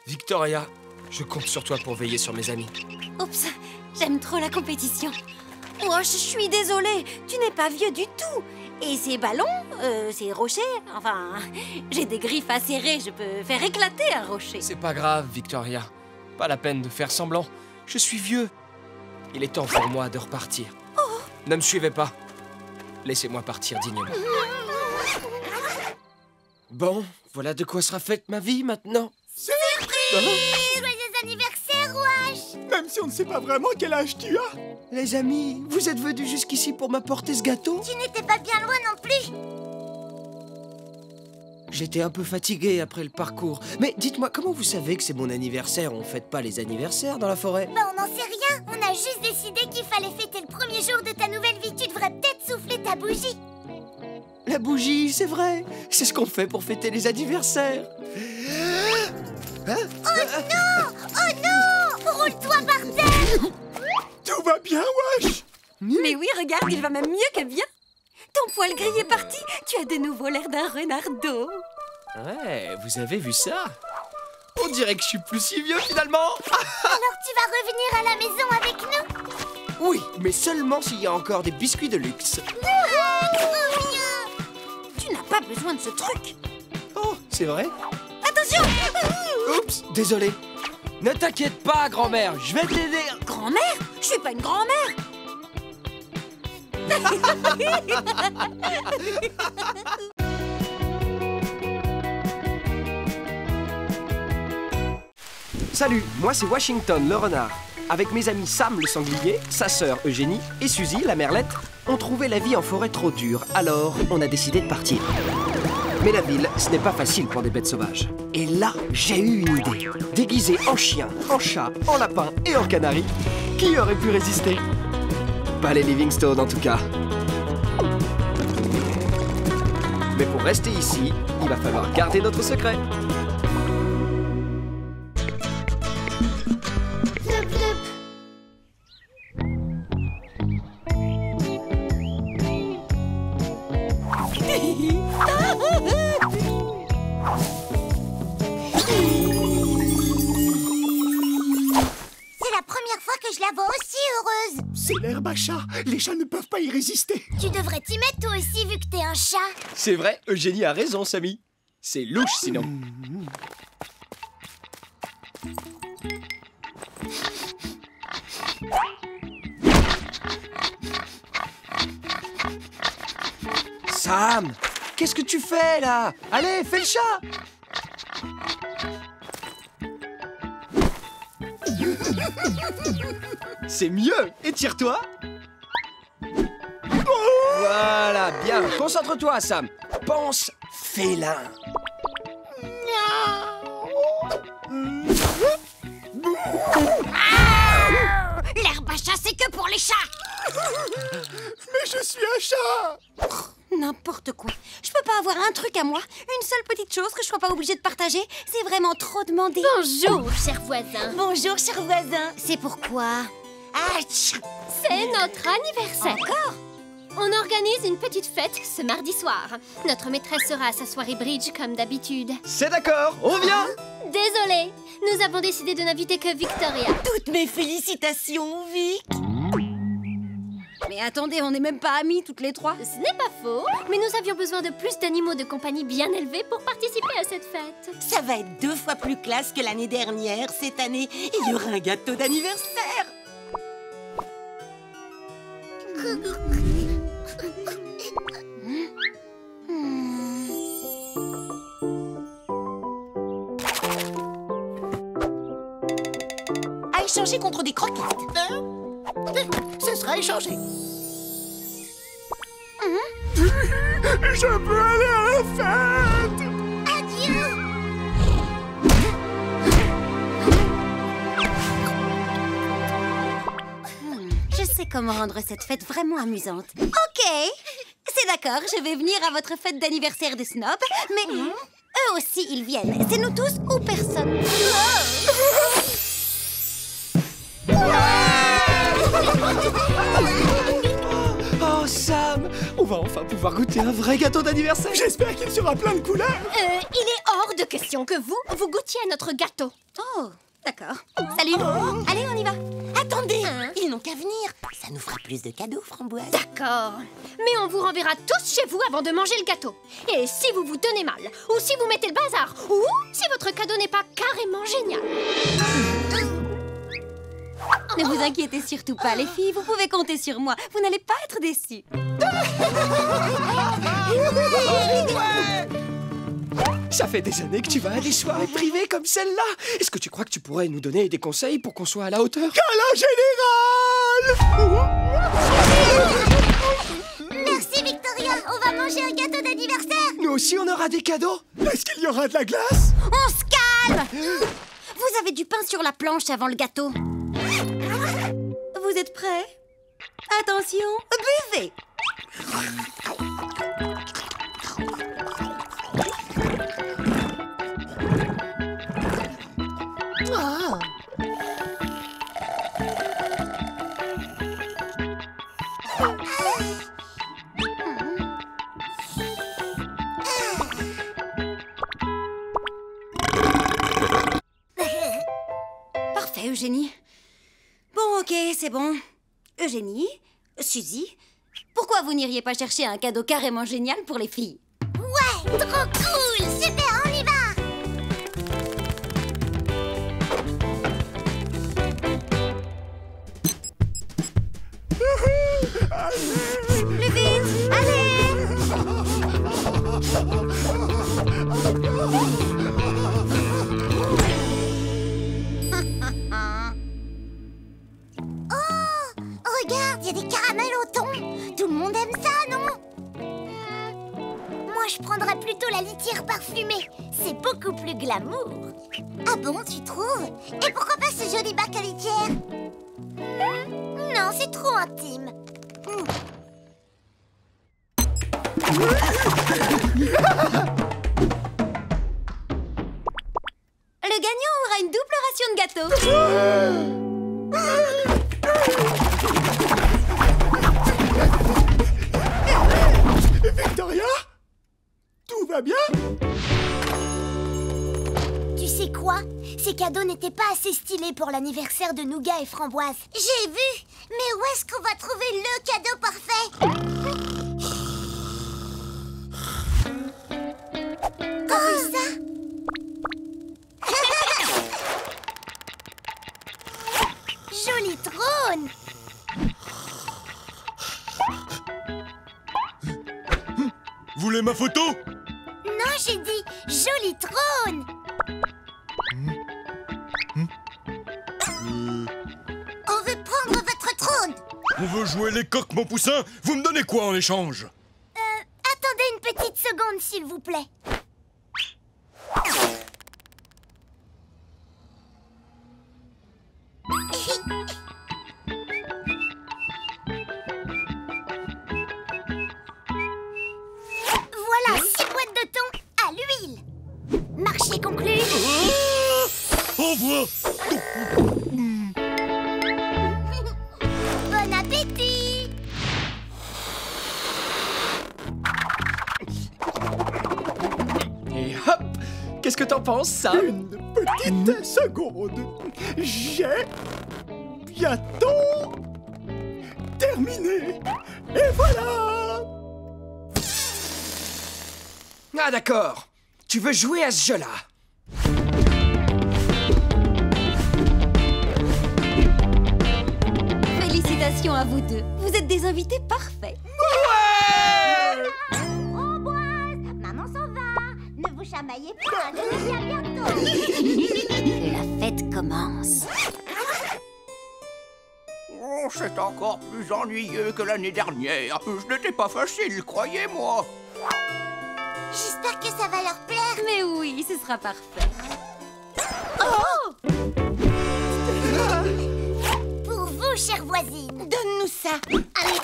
[SPEAKER 1] Victoria, je compte sur toi pour veiller sur mes amis.
[SPEAKER 3] Oups, j'aime trop la compétition. Oh, je suis désolée, tu n'es pas vieux du tout. Et ces ballons, ces rochers, enfin, j'ai des griffes acérées, je peux faire éclater un rocher.
[SPEAKER 1] C'est pas grave, Victoria. Pas la peine de faire semblant. Je suis vieux. Il est temps pour moi de repartir.
[SPEAKER 3] Oh.
[SPEAKER 1] Ne me suivez pas. Laissez-moi partir dignement. Bon, voilà de quoi sera faite ma vie maintenant.
[SPEAKER 4] Surprise! Joyeux anniversaire, Wash!
[SPEAKER 2] Même si on ne sait pas vraiment quel âge tu as.
[SPEAKER 1] Les amis, vous êtes venus jusqu'ici pour m'apporter ce gâteau?
[SPEAKER 4] Tu n'étais pas bien loin non plus.
[SPEAKER 1] J'étais un peu fatigué après le parcours. Mais dites-moi, comment vous savez que c'est mon anniversaire? On fête pas les anniversaires dans la forêt?
[SPEAKER 4] Bah, on n'en sait rien. On a juste décidé qu'il fallait fêter le premier jour de ta nouvelle vie. Tu devrais peut-être souffler ta bougie.
[SPEAKER 1] La bougie, c'est vrai. C'est ce qu'on fait pour fêter les anniversaires. Hein?
[SPEAKER 4] Oh non! Roule-toi par terre!
[SPEAKER 2] Tout va bien, Wash?
[SPEAKER 3] Mais oui, regarde, il va même mieux que bien. Ton poil gris est parti. Tu as de nouveau l'air d'un renardeau.
[SPEAKER 1] Ouais, vous avez vu ça? On dirait que je suis plus si vieux finalement.
[SPEAKER 4] Alors tu vas revenir à la maison avec nous?
[SPEAKER 1] Oui, mais seulement s'il y a encore des biscuits de luxe.
[SPEAKER 3] Tu n'as pas besoin de ce truc.
[SPEAKER 1] Oh, c'est vrai?
[SPEAKER 3] Attention!
[SPEAKER 1] Oups, désolé. Ne t'inquiète pas, grand-mère, je vais t'aider.
[SPEAKER 3] Grand-mère? Je suis pas une grand-mère.
[SPEAKER 1] Salut, moi c'est Washington le renard. Avec mes amis Sam le sanglier, sa sœur Eugénie et Suzy la merlette, on trouvait la vie en forêt trop dure, alors on a décidé de partir. Mais la ville, ce n'est pas facile pour des bêtes sauvages. Et là, j'ai eu une idée. Déguisé en chien, en chat, en lapin et en canari, qui aurait pu résister? Pas les Livingstone en tout cas. Mais pour rester ici, il va falloir garder notre secret.
[SPEAKER 4] C'est la première fois que je la vois aussi heureuse.
[SPEAKER 2] C'est l'herbe à chat. Les chats ne peuvent pas y résister.
[SPEAKER 4] Tu devrais t'y mettre toi aussi vu que t'es un chat.
[SPEAKER 1] C'est vrai, Eugénie a raison, Samy. C'est louche sinon. Sam, qu'est-ce que tu fais là? Allez, fais le chat! C'est mieux! Étire-toi! Voilà, bien. Concentre-toi, Sam. Pense félin.
[SPEAKER 4] L'herbe à chat, c'est que pour les chats.
[SPEAKER 2] Mais je suis un chat.
[SPEAKER 3] N'importe quoi. Je peux pas avoir un truc à moi? Une seule petite chose que je sois pas obligée de partager? C'est vraiment trop demandé.
[SPEAKER 11] Bonjour, cher voisin.
[SPEAKER 3] Bonjour, cher voisin. C'est pourquoi?
[SPEAKER 11] C'est notre anniversaire.
[SPEAKER 3] Encore?
[SPEAKER 11] On organise une petite fête ce mardi soir. Notre maîtresse sera à sa soirée bridge comme d'habitude.
[SPEAKER 1] C'est d'accord, on vient.
[SPEAKER 11] Désolée, nous avons décidé de n'inviter que Victoria.
[SPEAKER 5] Toutes mes félicitations, Vic.
[SPEAKER 3] Mais attendez, on n'est même pas amis toutes les trois.
[SPEAKER 11] Ce n'est pas faux, mais nous avions besoin de plus d'animaux de compagnie bien élevés pour participer à cette fête.
[SPEAKER 5] Ça va être 2 fois plus classe que l'année dernière. Cette année, il y aura un gâteau d'anniversaire. À échanger contre des croquettes.
[SPEAKER 6] Ce sera échangé.
[SPEAKER 2] Je peux aller à la fête.
[SPEAKER 4] Adieu.
[SPEAKER 3] Je sais comment rendre cette fête vraiment amusante. Ok, c'est d'accord, je vais venir à votre fête d'anniversaire des snobs, mais eux aussi ils viennent. C'est nous tous ou personne.
[SPEAKER 1] Oh, Sam, on va enfin pouvoir goûter un vrai gâteau d'anniversaire.
[SPEAKER 2] J'espère qu'il sera plein de couleurs.
[SPEAKER 11] Il est hors de question que vous goûtiez à notre gâteau.
[SPEAKER 3] Oh, d'accord. Salut. Allez, on y va.
[SPEAKER 5] Attendez, ils n'ont qu'à venir. Ça nous fera plus de cadeaux, Framboise.
[SPEAKER 11] D'accord. Mais on vous renverra tous chez vous avant de manger le gâteau. Et si vous vous tenez mal, ou si vous mettez le bazar, ou si votre cadeau n'est pas carrément génial.
[SPEAKER 3] Ne vous inquiétez surtout pas, les filles. Vous pouvez compter sur moi. Vous n'allez pas être déçues.
[SPEAKER 1] Ça fait des années que tu vas à des soirées privées comme celle-là. Est-ce que tu crois que tu pourrais nous donner des conseils pour qu'on soit à la hauteur?
[SPEAKER 2] Câlin général.
[SPEAKER 4] Merci Victoria. On va manger un gâteau d'anniversaire.
[SPEAKER 1] Nous aussi, on aura des cadeaux.
[SPEAKER 2] Est-ce qu'il y aura de la glace?
[SPEAKER 3] On se calme. Vous avez du pain sur la planche avant le gâteau. Vous êtes prêts? Attention, buvez. Parfait, Eugénie. Bon, ok, c'est bon. Eugénie, Suzy, pourquoi vous n'iriez pas chercher un cadeau carrément génial pour les filles?
[SPEAKER 4] Ouais, trop cool. Super, on y va.
[SPEAKER 3] Plus vite, allez.
[SPEAKER 4] Regarde, il y a des caramels au thon. Tout le monde aime ça, non? Moi, je prendrais plutôt plutôt la litière parfumée. C'est beaucoup plus glamour. Ah bon, tu trouves? Et pourquoi pas ce joli bac à litière? Non, c'est trop intime.
[SPEAKER 3] Le gagnant aura une double ration de gâteau.
[SPEAKER 2] Victoria? Tout va bien?
[SPEAKER 4] Tu sais quoi? Ces cadeaux n'étaient pas assez stylés pour l'anniversaire de Nougat et Framboise. J'ai vu! Mais où est-ce qu'on va trouver le cadeau parfait? T'as vu ça? Joli trône!
[SPEAKER 12] Vous voulez ma photo?
[SPEAKER 4] Non, j'ai dit joli trône! On veut prendre votre trône!
[SPEAKER 12] On veut jouer les coqs, mon poussin. Vous me donnez quoi en échange?
[SPEAKER 4] Attendez une petite seconde, s'il vous plaît. Voilà 6 boîtes de thon à l'huile. Marché conclu.
[SPEAKER 12] Au revoir.
[SPEAKER 4] Bon appétit.
[SPEAKER 1] Et hop! Qu'est-ce que t'en penses, Sam?
[SPEAKER 2] Une petite seconde. J'ai bientôt terminé. Et voilà!
[SPEAKER 1] Ah d'accord. Tu veux jouer à ce jeu-là?
[SPEAKER 3] Félicitations à vous deux. Vous êtes des invités parfaits.
[SPEAKER 4] Framboise, maman s'en va. Ne vous chamaillez pas, je reviens bientôt.
[SPEAKER 3] La fête commence.
[SPEAKER 7] Oh, c'est encore plus ennuyeux que l'année dernière. Je n'étais pas facile, croyez-moi.
[SPEAKER 4] J'espère que ça va leur plaire.
[SPEAKER 3] Mais oui, ce sera parfait.
[SPEAKER 4] Pour vous, chère voisine. Donne-nous ça. Allez.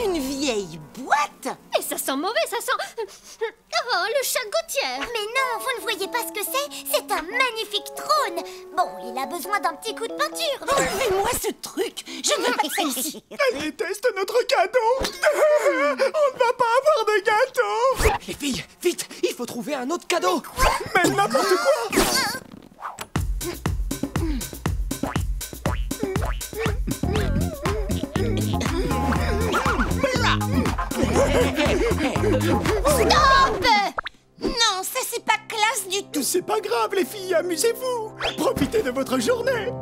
[SPEAKER 10] Une vieille boîte?
[SPEAKER 11] Et ça sent mauvais, ça sent... Oh, le chat Gautier.
[SPEAKER 4] Mais non, vous ne voyez pas ce que c'est? C'est un magnifique trône. Bon, il a besoin d'un petit coup de peinture.
[SPEAKER 10] Enlevez-moi ce truc. Je ne veux pas que ça ici.
[SPEAKER 2] Elle déteste notre cadeau. On ne va pas avoir de gâteau.
[SPEAKER 1] Les filles, vite! Il faut trouver un autre cadeau!
[SPEAKER 2] Mais n'importe quoi.
[SPEAKER 4] Stop! Non, ça c'est pas classe du tout.
[SPEAKER 2] C'est pas grave, les filles, amusez-vous. Profitez de votre journée.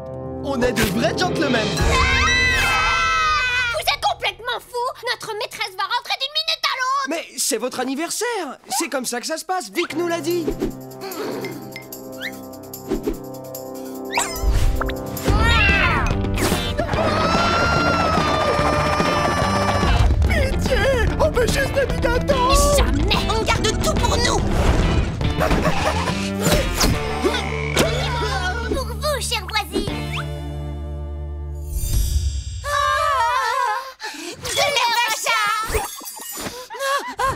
[SPEAKER 1] On est de vrais gentlemen!
[SPEAKER 11] Vous êtes complètement fous. Notre maîtresse va rentrer d'une minute à l'autre.
[SPEAKER 1] Mais c'est votre anniversaire! C'est comme ça que ça se passe, Vic nous l'a dit!
[SPEAKER 2] Pitié, on veut juste des gâteaux.
[SPEAKER 4] Jamais. On garde tout pour nous. Pour vous, chère voisine. De l'herbe à chat.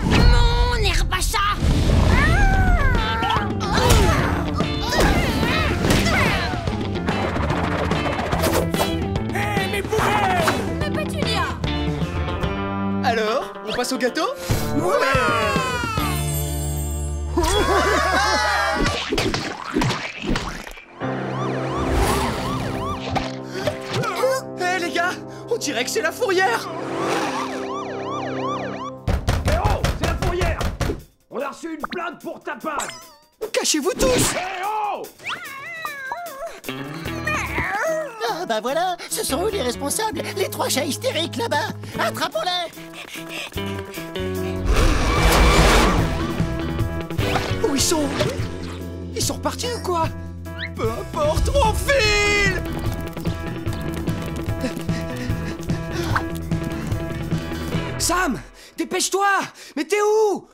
[SPEAKER 4] Mon herbe à chat.
[SPEAKER 2] Hé, mes poubelles.
[SPEAKER 11] Mais Pétunia.
[SPEAKER 1] Alors, on passe au gâteau? Hé les gars, on dirait que c'est la fourrière!
[SPEAKER 9] Eh oh, c'est la fourrière! On a reçu une plainte pour tapage!
[SPEAKER 1] Cachez-vous tous!
[SPEAKER 9] Eh oh!
[SPEAKER 6] Ah bah voilà, ce sont eux les responsables, les 3 chats hystériques là-bas. Attrapons-les.
[SPEAKER 1] Où ils sont? Ils sont repartis ou quoi? Peu importe, on file! Sam, dépêche-toi! Mais t'es où?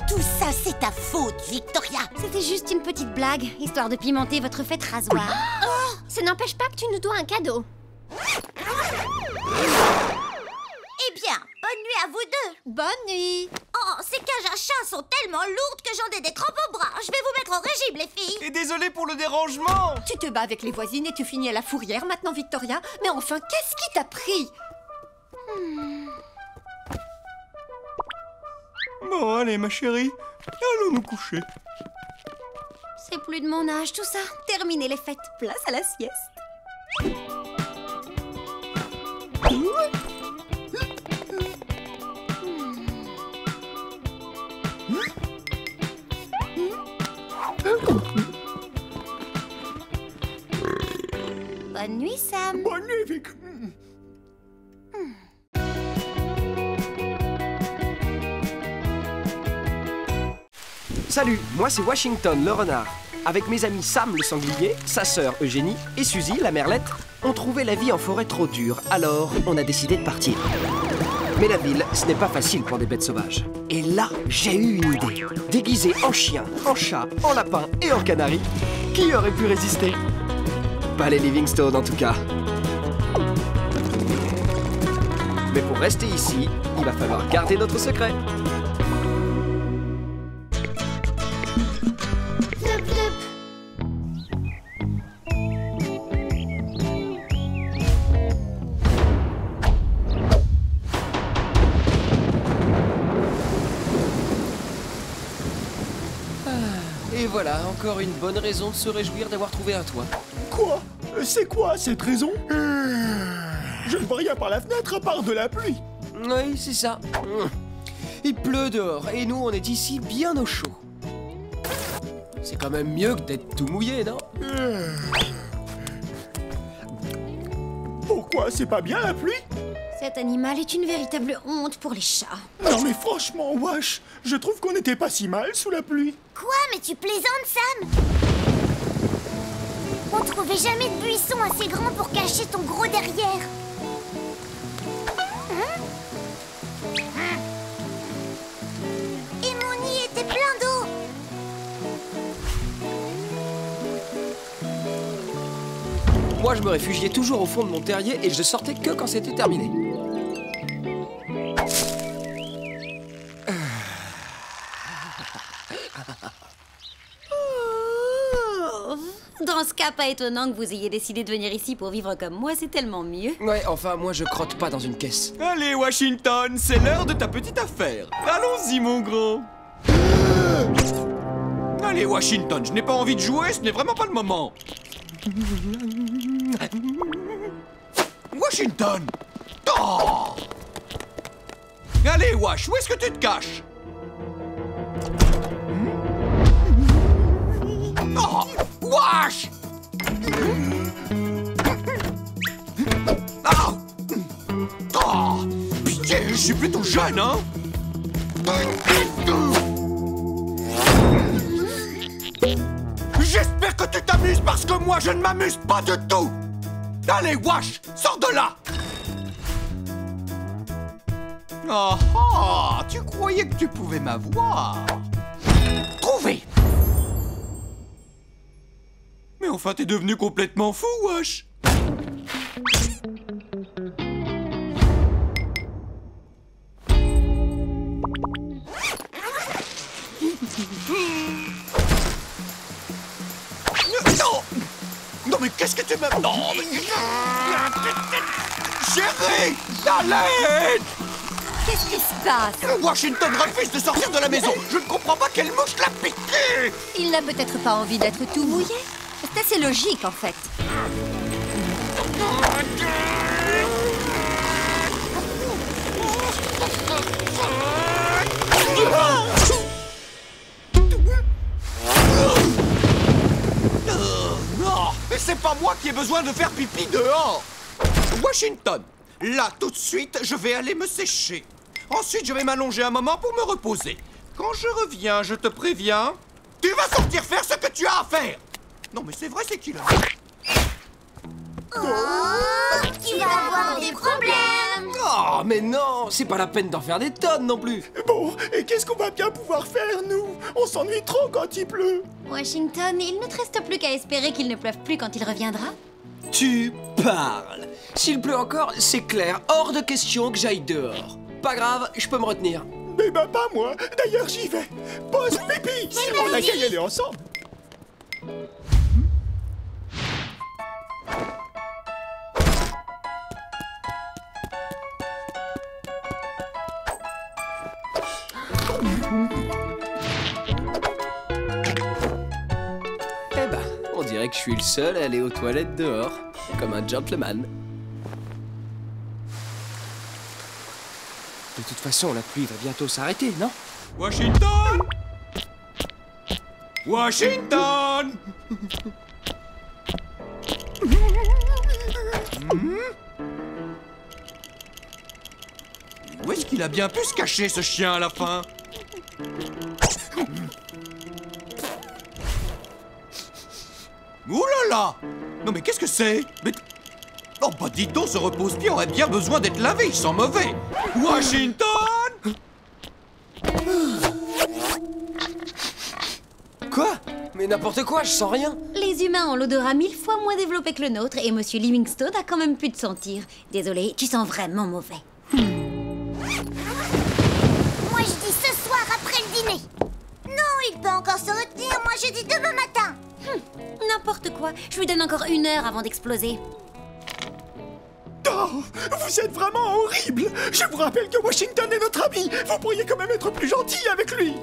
[SPEAKER 4] Tout ça, c'est ta faute, Victoria.
[SPEAKER 11] C'était juste une petite blague, histoire de pimenter votre fête rasoir. Oh, ça n'empêche pas que tu nous dois un cadeau.
[SPEAKER 4] Eh bien, bonne nuit à vous deux.
[SPEAKER 11] Bonne nuit.
[SPEAKER 4] Oh, ces cages à chats sont tellement lourdes que j'en ai des crampes au bras. Je vais vous mettre au régime, les filles.
[SPEAKER 8] Et désolé pour le dérangement.
[SPEAKER 10] Tu te bats avec les voisines et tu finis à la fourrière maintenant, Victoria. Mais enfin, qu'est-ce qui t'a pris?
[SPEAKER 8] Bon, allez, ma chérie, allons nous coucher.
[SPEAKER 11] C'est plus de mon âge tout ça. Terminez les fêtes.
[SPEAKER 10] Place à la sieste.
[SPEAKER 11] Bonne nuit, Sam.
[SPEAKER 2] Bonne nuit, Vic.
[SPEAKER 1] Salut, moi c'est Washington le renard. Avec mes amis Sam le sanglier, sa sœur Eugénie et Suzy la merlette, on trouvait la vie en forêt trop dure, alors on a décidé de partir. Mais la ville, ce n'est pas facile pour des bêtes sauvages. Et là, j'ai eu une idée. Déguisé en chien, en chat, en lapin et en canari, qui aurait pu résister? Pas les Livingstone en tout cas. Mais pour rester ici, il va falloir garder notre secret.
[SPEAKER 8] Et voilà, encore une bonne raison de se réjouir d'avoir trouvé un toit.
[SPEAKER 2] Quoi? C'est quoi cette raison? Je ne vois rien par la fenêtre à part de la pluie.
[SPEAKER 8] Oui, c'est ça. Il pleut dehors et nous, on est ici bien au chaud. C'est quand même mieux que d'être tout mouillé, non?
[SPEAKER 2] Pourquoi? C'est pas bien la pluie?
[SPEAKER 11] Cet animal est une véritable honte pour les chats.
[SPEAKER 2] Non mais franchement, Wash, je trouve qu'on n'était pas si mal sous la pluie.
[SPEAKER 4] Quoi? Mais tu plaisantes, Sam? On trouvait jamais de buisson assez grand pour cacher ton gros derrière. Et mon nid était plein d'eau.
[SPEAKER 8] Moi, je me réfugiais toujours au fond de mon terrier et je sortais que quand c'était terminé.
[SPEAKER 3] Dans ce cas, pas étonnant que vous ayez décidé de venir ici pour vivre comme moi, c'est tellement mieux.
[SPEAKER 8] Ouais, enfin, moi, je crotte pas dans une caisse.
[SPEAKER 12] Allez, Washington, c'est l'heure de ta petite affaire. Allons-y, mon grand. Allez, Washington, je n'ai pas envie de jouer, ce n'est vraiment pas le moment. Washington! Oh! Allez, Wash, où est-ce que tu te caches? Oh! Wash! Ah! Oh! Pitié, je suis plutôt jeune, hein? J'espère que tu t'amuses parce que moi, je ne m'amuse pas du tout! Allez, Wash, sors de là! Ah ah! Tu croyais que tu pouvais m'avoir? Trouvé! Mais enfin, t'es devenu complètement fou, Wash! Non! Non, mais qu'est-ce que tu m'as... Non, mais... Chérie! À l'aide!
[SPEAKER 10] Qu'est-ce qui se passe?
[SPEAKER 12] Washington refuse de sortir de la maison! Je ne comprends pas quelle mouche l'a piqué!
[SPEAKER 10] Il n'a peut-être pas envie d'être tout mouillé. C'est assez logique, en fait.
[SPEAKER 12] Mais c'est pas moi qui ai j'ai besoin de faire pipi dehors. Washington, là, tout de suite, je vais aller me sécher. Ensuite, je vais m'allonger un moment pour me reposer. Quand je reviens, je te préviens, tu vas sortir faire ce que tu as à faire. Non, mais c'est vrai, c'est qui là?
[SPEAKER 4] Oh, tu vas avoir des problèmes.
[SPEAKER 8] Oh, mais non, c'est pas la peine d'en faire des tonnes non plus.
[SPEAKER 2] Bon, et qu'est-ce qu'on va bien pouvoir faire, nous? On s'ennuie trop quand il pleut.
[SPEAKER 3] Washington, il ne te reste plus qu'à espérer qu'il ne pleuve plus quand il reviendra.
[SPEAKER 8] Tu parles. S'il pleut encore, c'est clair, hors de question que j'aille dehors. Pas grave, je peux me retenir.
[SPEAKER 2] Mais bah pas moi. D'ailleurs, j'y vais. Pause pipi. On a qu'à y aller ensemble.
[SPEAKER 8] Eh ben, on dirait que je suis le seul à aller aux toilettes dehors, comme un gentleman. De toute façon, la pluie va bientôt s'arrêter, non?
[SPEAKER 12] Washington! Washington! Où est-ce qu'il a bien pu se cacher, ce chien, à la fin? Ouh là là! Non mais qu'est-ce que c'est? Mais... Oh bah dis donc, ce repose-pied aurait bien besoin d'être lavé, il sent mauvais! Washington!
[SPEAKER 8] Quoi? Mais n'importe quoi, je sens rien.
[SPEAKER 3] Les humains ont l'odorat 1000 fois moins développé que le nôtre et Monsieur Livingstone a quand même pu te sentir. Désolé, tu sens vraiment mauvais.
[SPEAKER 4] Moi, je dis ce soir après le dîner. Non, il peut encore se retenir. Moi, je dis demain matin.
[SPEAKER 3] N'importe quoi, je lui donne encore 1 heure avant d'exploser.
[SPEAKER 2] Oh, vous êtes vraiment horrible. Je vous rappelle que Washington est notre ami. Vous pourriez quand même être plus gentil avec lui.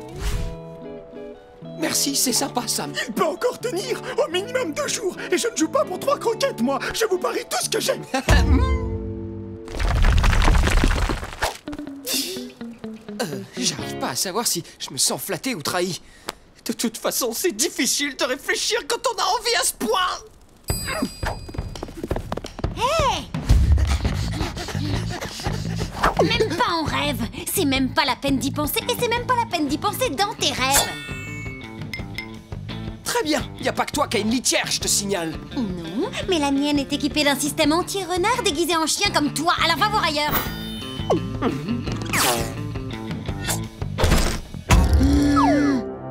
[SPEAKER 8] Merci, c'est sympa, Sam.
[SPEAKER 2] Il peut encore tenir au minimum 2 jours. Et je ne joue pas pour 3 croquettes, moi. Je vous parie tout ce que j'ai.
[SPEAKER 8] J'arrive pas à savoir si je me sens flatté ou trahi. De toute façon, c'est difficile de réfléchir quand on a envie à ce point.
[SPEAKER 3] Hé! Même pas en rêve. C'est même pas la peine d'y penser. Et c'est même pas la peine d'y penser dans tes rêves.
[SPEAKER 8] Très bien, y a pas que toi qui as une litière, je te signale.
[SPEAKER 3] Non, mais la mienne est équipée d'un système anti-renard déguisé en chien comme toi. Alors va voir ailleurs.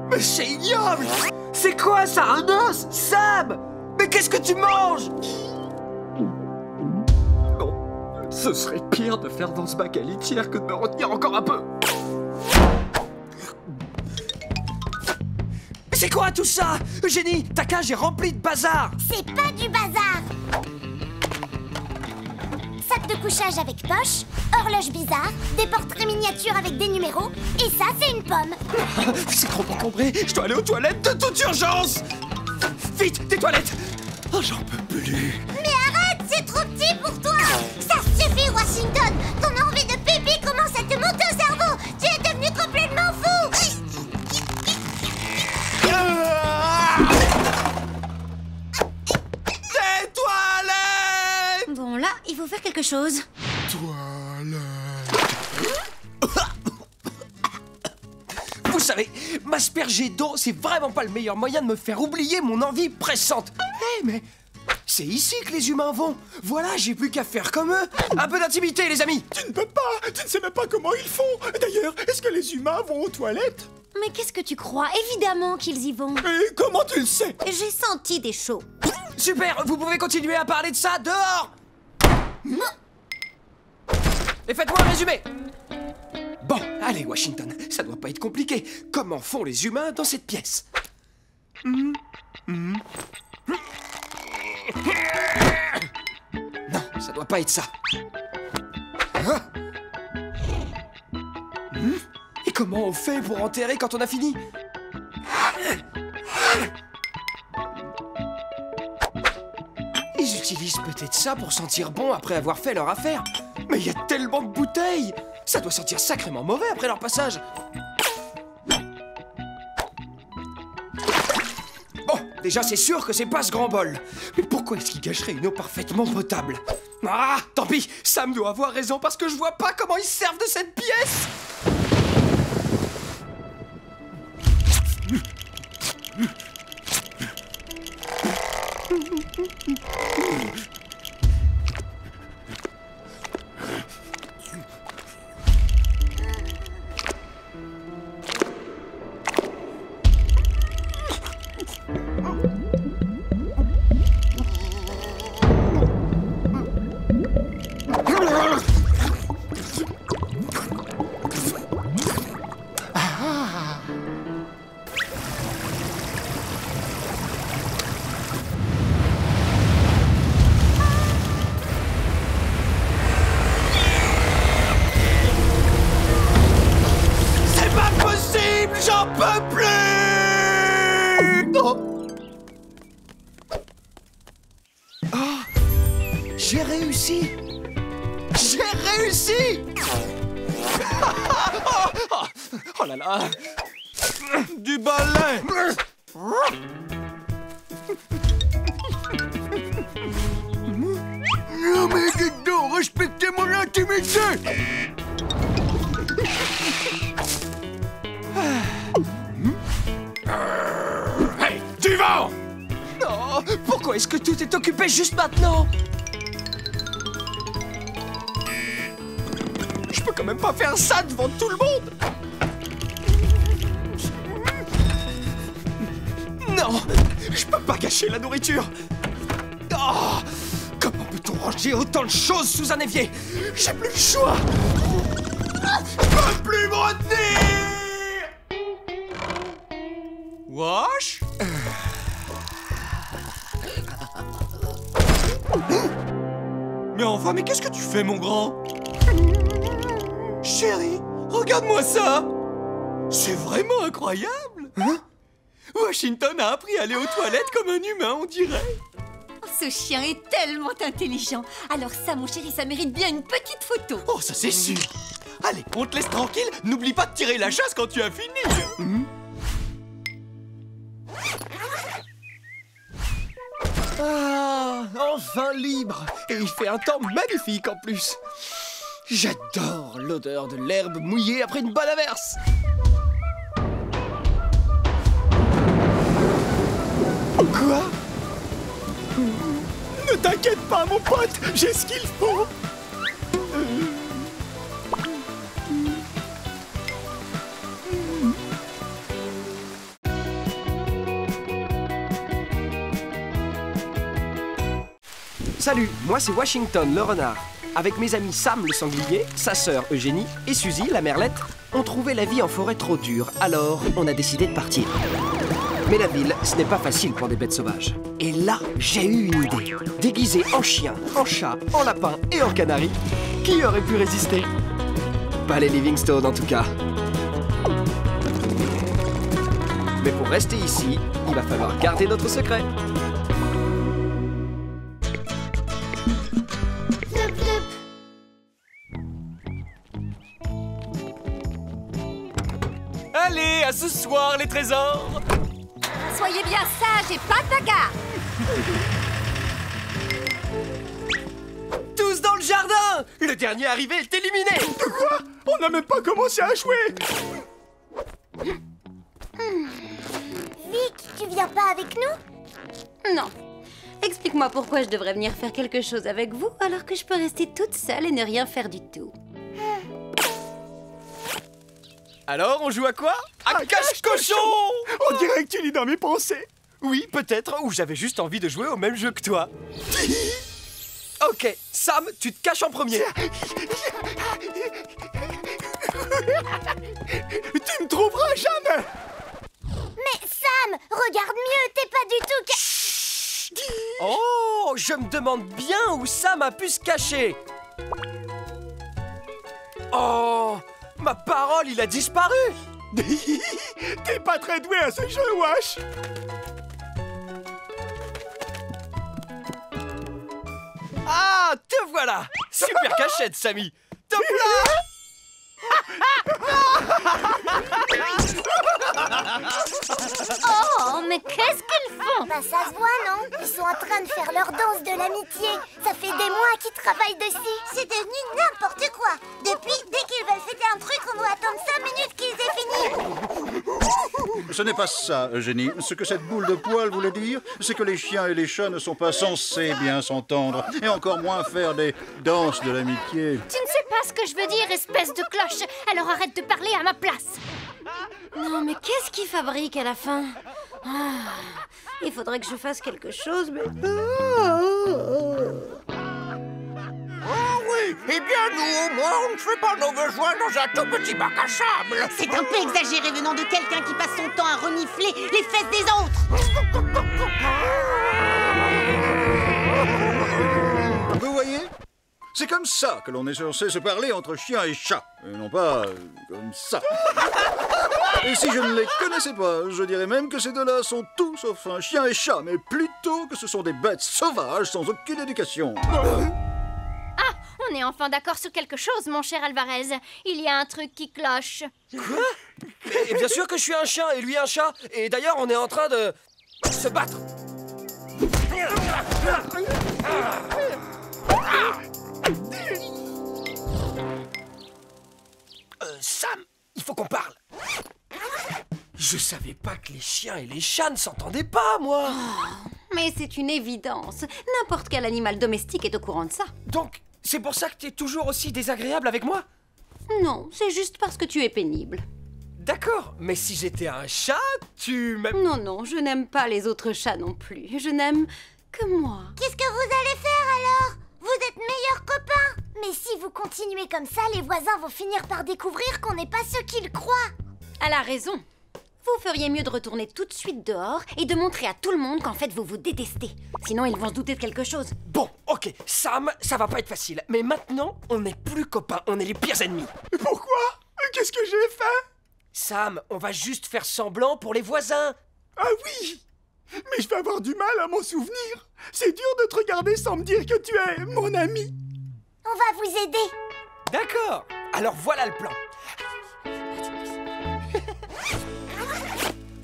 [SPEAKER 8] Mais c'est ignoble! C'est quoi ça, un os? Sam! Mais qu'est-ce que tu manges?
[SPEAKER 2] Non, ce serait pire de faire dans ce bac à litière que de me retenir encore un peu.
[SPEAKER 8] C'est quoi tout ça? Eugénie, ta cage est remplie de bazar!
[SPEAKER 4] C'est pas du bazar. Sac de couchage avec poche, horloge bizarre, des portraits miniatures avec des numéros, et ça, c'est une pomme.
[SPEAKER 8] C'est trop encombré, je dois aller aux toilettes de toute urgence! Vite, des toilettes! Oh, j'en peux plus!
[SPEAKER 4] Mais arrête, c'est trop petit pour toi. Ça suffit, Washington. Ton envie de pipi commence à te monter au cerveau. Tu es devenu complètement fou.
[SPEAKER 8] Des toilettes!
[SPEAKER 3] Bon, là, il faut faire quelque chose.
[SPEAKER 8] Vous savez, m'asperger d'eau, c'est vraiment pas le meilleur moyen de me faire oublier mon envie pressante. Hé, mais c'est ici que les humains vont. Voilà, j'ai plus qu'à faire comme eux. Un peu d'intimité, les amis.
[SPEAKER 2] Tu ne peux pas. Tu ne sais même pas comment ils font. D'ailleurs, est-ce que les humains vont aux toilettes?
[SPEAKER 3] Mais qu'est-ce que tu crois? Évidemment qu'ils y vont.
[SPEAKER 2] Et comment tu le sais?
[SPEAKER 3] J'ai senti des chauds.
[SPEAKER 8] Super, vous pouvez continuer à parler de ça dehors. Et faites-moi un résumé. Bon, allez, Washington, ça doit pas être compliqué. Comment font les humains dans cette pièce? Non, ça doit pas être ça. Ah. Et comment on fait pour enterrer quand on a fini? Ils utilisent peut-être ça pour sentir bon après avoir fait leur affaire. Mais il y a tellement de bouteilles! Ça doit sentir sacrément mauvais après leur passage. Bon, Déjà, c'est sûr que c'est pas ce grand bol. Mais pourquoi est-ce qu'il gâcherait une eau parfaitement potable? Ah, tant pis, Sam doit avoir raison parce que je vois pas comment ils se servent de cette pièce. J'en peux plus! Oh. Oh. J'ai réussi! J'ai réussi! Oh là là!
[SPEAKER 12] Du balai!
[SPEAKER 2] Non mais dites donc, respectez mon intimité!
[SPEAKER 8] Hey, du vent! Oh, pourquoi est-ce que tout est occupé juste maintenant? Je peux quand même pas faire ça devant tout le monde! Non! Je peux pas gâcher la nourriture! Oh, comment peut-on ranger autant de choses sous un évier? J'ai plus le choix! Je peux plus me retenir!
[SPEAKER 12] Wash? Mais enfin, mais qu'est-ce que tu fais, mon grand? Chérie, regarde-moi ça! C'est vraiment incroyable!
[SPEAKER 8] Hein?
[SPEAKER 12] Washington a appris à aller aux toilettes comme un humain, on dirait!
[SPEAKER 10] Ce chien est tellement intelligent. Alors ça, mon chéri, ça mérite bien une petite photo.
[SPEAKER 12] Oh, ça c'est sûr! Allez, on te laisse tranquille, n'oublie pas de tirer la chasse quand tu as fini!
[SPEAKER 8] Ah, enfin libre! Et il fait un temps magnifique en plus! J'adore l'odeur de l'herbe mouillée après une bonne averse! Quoi?
[SPEAKER 2] Ne t'inquiète pas, mon pote, j'ai ce qu'il faut.
[SPEAKER 1] Salut, moi c'est Washington le renard. Avec mes amis Sam le sanglier, sa sœur Eugénie et Suzy la merlette, on trouvait la vie en forêt trop dure, alors on a décidé de partir. Mais la ville, ce n'est pas facile pour des bêtes sauvages. Et là, j'ai eu une idée. Déguisé en chien, en chat, en lapin et en canari, qui aurait pu résister? Pas les Livingstone en tout cas. Mais pour rester ici, il va falloir garder notre secret.
[SPEAKER 12] Allez, à ce soir, les trésors!
[SPEAKER 10] Soyez bien sages et pas de bagarre.
[SPEAKER 8] Tous dans le jardin! Le dernier arrivé est éliminé!
[SPEAKER 2] Quoi? On n'a même pas commencé à jouer!
[SPEAKER 4] Vic, tu viens pas avec nous?
[SPEAKER 3] Non. Explique-moi pourquoi je devrais venir faire quelque chose avec vous alors que je peux rester toute seule et ne rien faire du tout.
[SPEAKER 8] Alors, on joue à quoi? À cache-cochon!
[SPEAKER 2] On dirait que tu lis dans mes pensées.
[SPEAKER 8] Oui, peut-être, ou j'avais juste envie de jouer au même jeu que toi. Ok, Sam, tu te caches en premier.
[SPEAKER 2] Tu me trouveras jamais.
[SPEAKER 4] Mais Sam, regarde mieux, t'es pas du tout...
[SPEAKER 8] Oh, je me demande bien où Sam a pu se cacher. Oh, ma parole, il a disparu.
[SPEAKER 2] T'es pas très doué à ce jeu, Wash.
[SPEAKER 8] Ah, te voilà. Super cachette, Sammy. Top là.
[SPEAKER 11] Oh, mais qu'est-ce qu'ils font?
[SPEAKER 13] Bah ça se voit, non? Ils sont en train de faire leur danse de l'amitié. Ça fait des mois qu'ils travaillent dessus.
[SPEAKER 4] C'est devenu n'importe quoi. Depuis, dès qu'ils veulent fêter un truc, on doit attendre 5 minutes qu'ils aient fini.
[SPEAKER 6] Ce n'est pas ça, Eugénie. Ce que cette boule de poil voulait dire, c'est que les chiens et les chats ne sont pas censés bien s'entendre, et encore moins faire des danses de l'amitié.
[SPEAKER 11] Tu ne sais pas ce que je veux dire, espèce de cloche. Alors arrête de parler à ma place.
[SPEAKER 3] Non, mais qu'est-ce qu'il fabrique à la fin? Il faudrait que je fasse quelque chose, mais...
[SPEAKER 7] Oh oui, eh bien nous au moins on ne fait pas nos besoins dans un tout petit bac à sable.
[SPEAKER 4] C'est un peu exagéré venant de quelqu'un qui passe son temps à renifler les fesses des autres.
[SPEAKER 6] Vous voyez? C'est comme ça que l'on est censé se parler entre chiens et chats, et non pas comme ça. Et si je ne les connaissais pas, je dirais même que ces deux-là sont tout sauf un chien et chat, mais plutôt que ce sont des bêtes sauvages sans aucune éducation.
[SPEAKER 11] Ah, on est enfin d'accord sur quelque chose, mon cher Alvarez. Il y a un truc qui cloche.
[SPEAKER 8] Quoi? Et bien sûr que je suis un chien et lui un chat. Et d'ailleurs, on est en train de se battre. Sam, il faut qu'on parle. Je savais pas que les chiens et les chats ne s'entendaient pas, moi.
[SPEAKER 3] Mais c'est une évidence. N'importe quel animal domestique est au courant de ça.
[SPEAKER 8] Donc, c'est pour ça que t'es toujours aussi désagréable avec moi?
[SPEAKER 3] Non, c'est juste parce que tu es pénible.
[SPEAKER 8] D'accord, mais si j'étais un chat, tu m'aimes...
[SPEAKER 3] Non, non, je n'aime pas les autres chats non plus. Je n'aime que moi.
[SPEAKER 13] Qu'est-ce que vous allez faire alors? Vous êtes meilleurs copains. Mais si vous continuez comme ça, les voisins vont finir par découvrir qu'on n'est pas ceux qu'ils croient.
[SPEAKER 3] Elle a raison. Vous feriez mieux de retourner tout de suite dehors et de montrer à tout le monde qu'en fait vous vous détestez. Sinon ils vont se douter de quelque chose.
[SPEAKER 8] Bon, ok, Sam, ça va pas être facile. Mais maintenant, on n'est plus copains, on est les pires ennemis.
[SPEAKER 2] Pourquoi? Qu'est-ce que j'ai fait?
[SPEAKER 8] Sam, on va juste faire semblant pour les voisins.
[SPEAKER 2] Ah oui! Mais je vais avoir du mal à m'en souvenir. C'est dur de te regarder sans me dire que tu es mon ami.
[SPEAKER 13] On va vous aider.
[SPEAKER 8] D'accord, alors voilà le plan.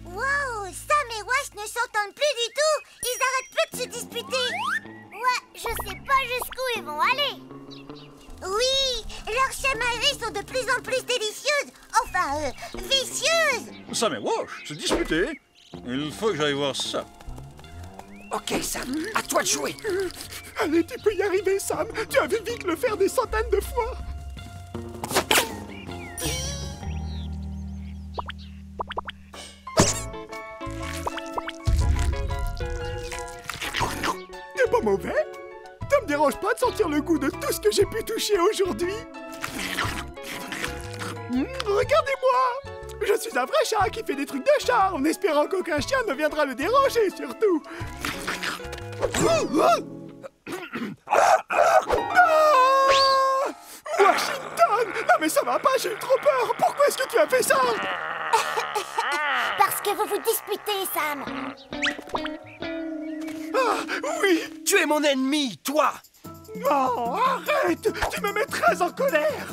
[SPEAKER 4] Wow, Sam et Wash ne s'entendent plus du tout. Ils arrêtent plus de se disputer.
[SPEAKER 13] Ouais, je sais pas jusqu'où ils vont aller.
[SPEAKER 4] Oui, leurs chamailleries sont de plus en plus délicieuses. Enfin, vicieuses.
[SPEAKER 6] Sam et Wash, se disputer? Il faut que j'aille voir ça.
[SPEAKER 8] Ok, Sam, à toi de jouer.
[SPEAKER 2] Allez, tu peux y arriver, Sam. Tu as vu vite le faire des centaines de fois. T'es pas mauvais. Ça me dérange pas de sentir le goût de tout ce que j'ai pu toucher aujourd'hui. Regardez-moi. Je suis un vrai chat qui fait des trucs de chat en espérant qu'aucun chien ne viendra le déranger, surtout. Washington! Non mais ça va pas, j'ai eu trop peur. Pourquoi est-ce que tu as fait ça?
[SPEAKER 13] Parce que vous vous disputez, Sam.
[SPEAKER 2] Ah, oui!
[SPEAKER 8] Tu es mon ennemi, toi.
[SPEAKER 2] Non, arrête! Tu me mets très en colère.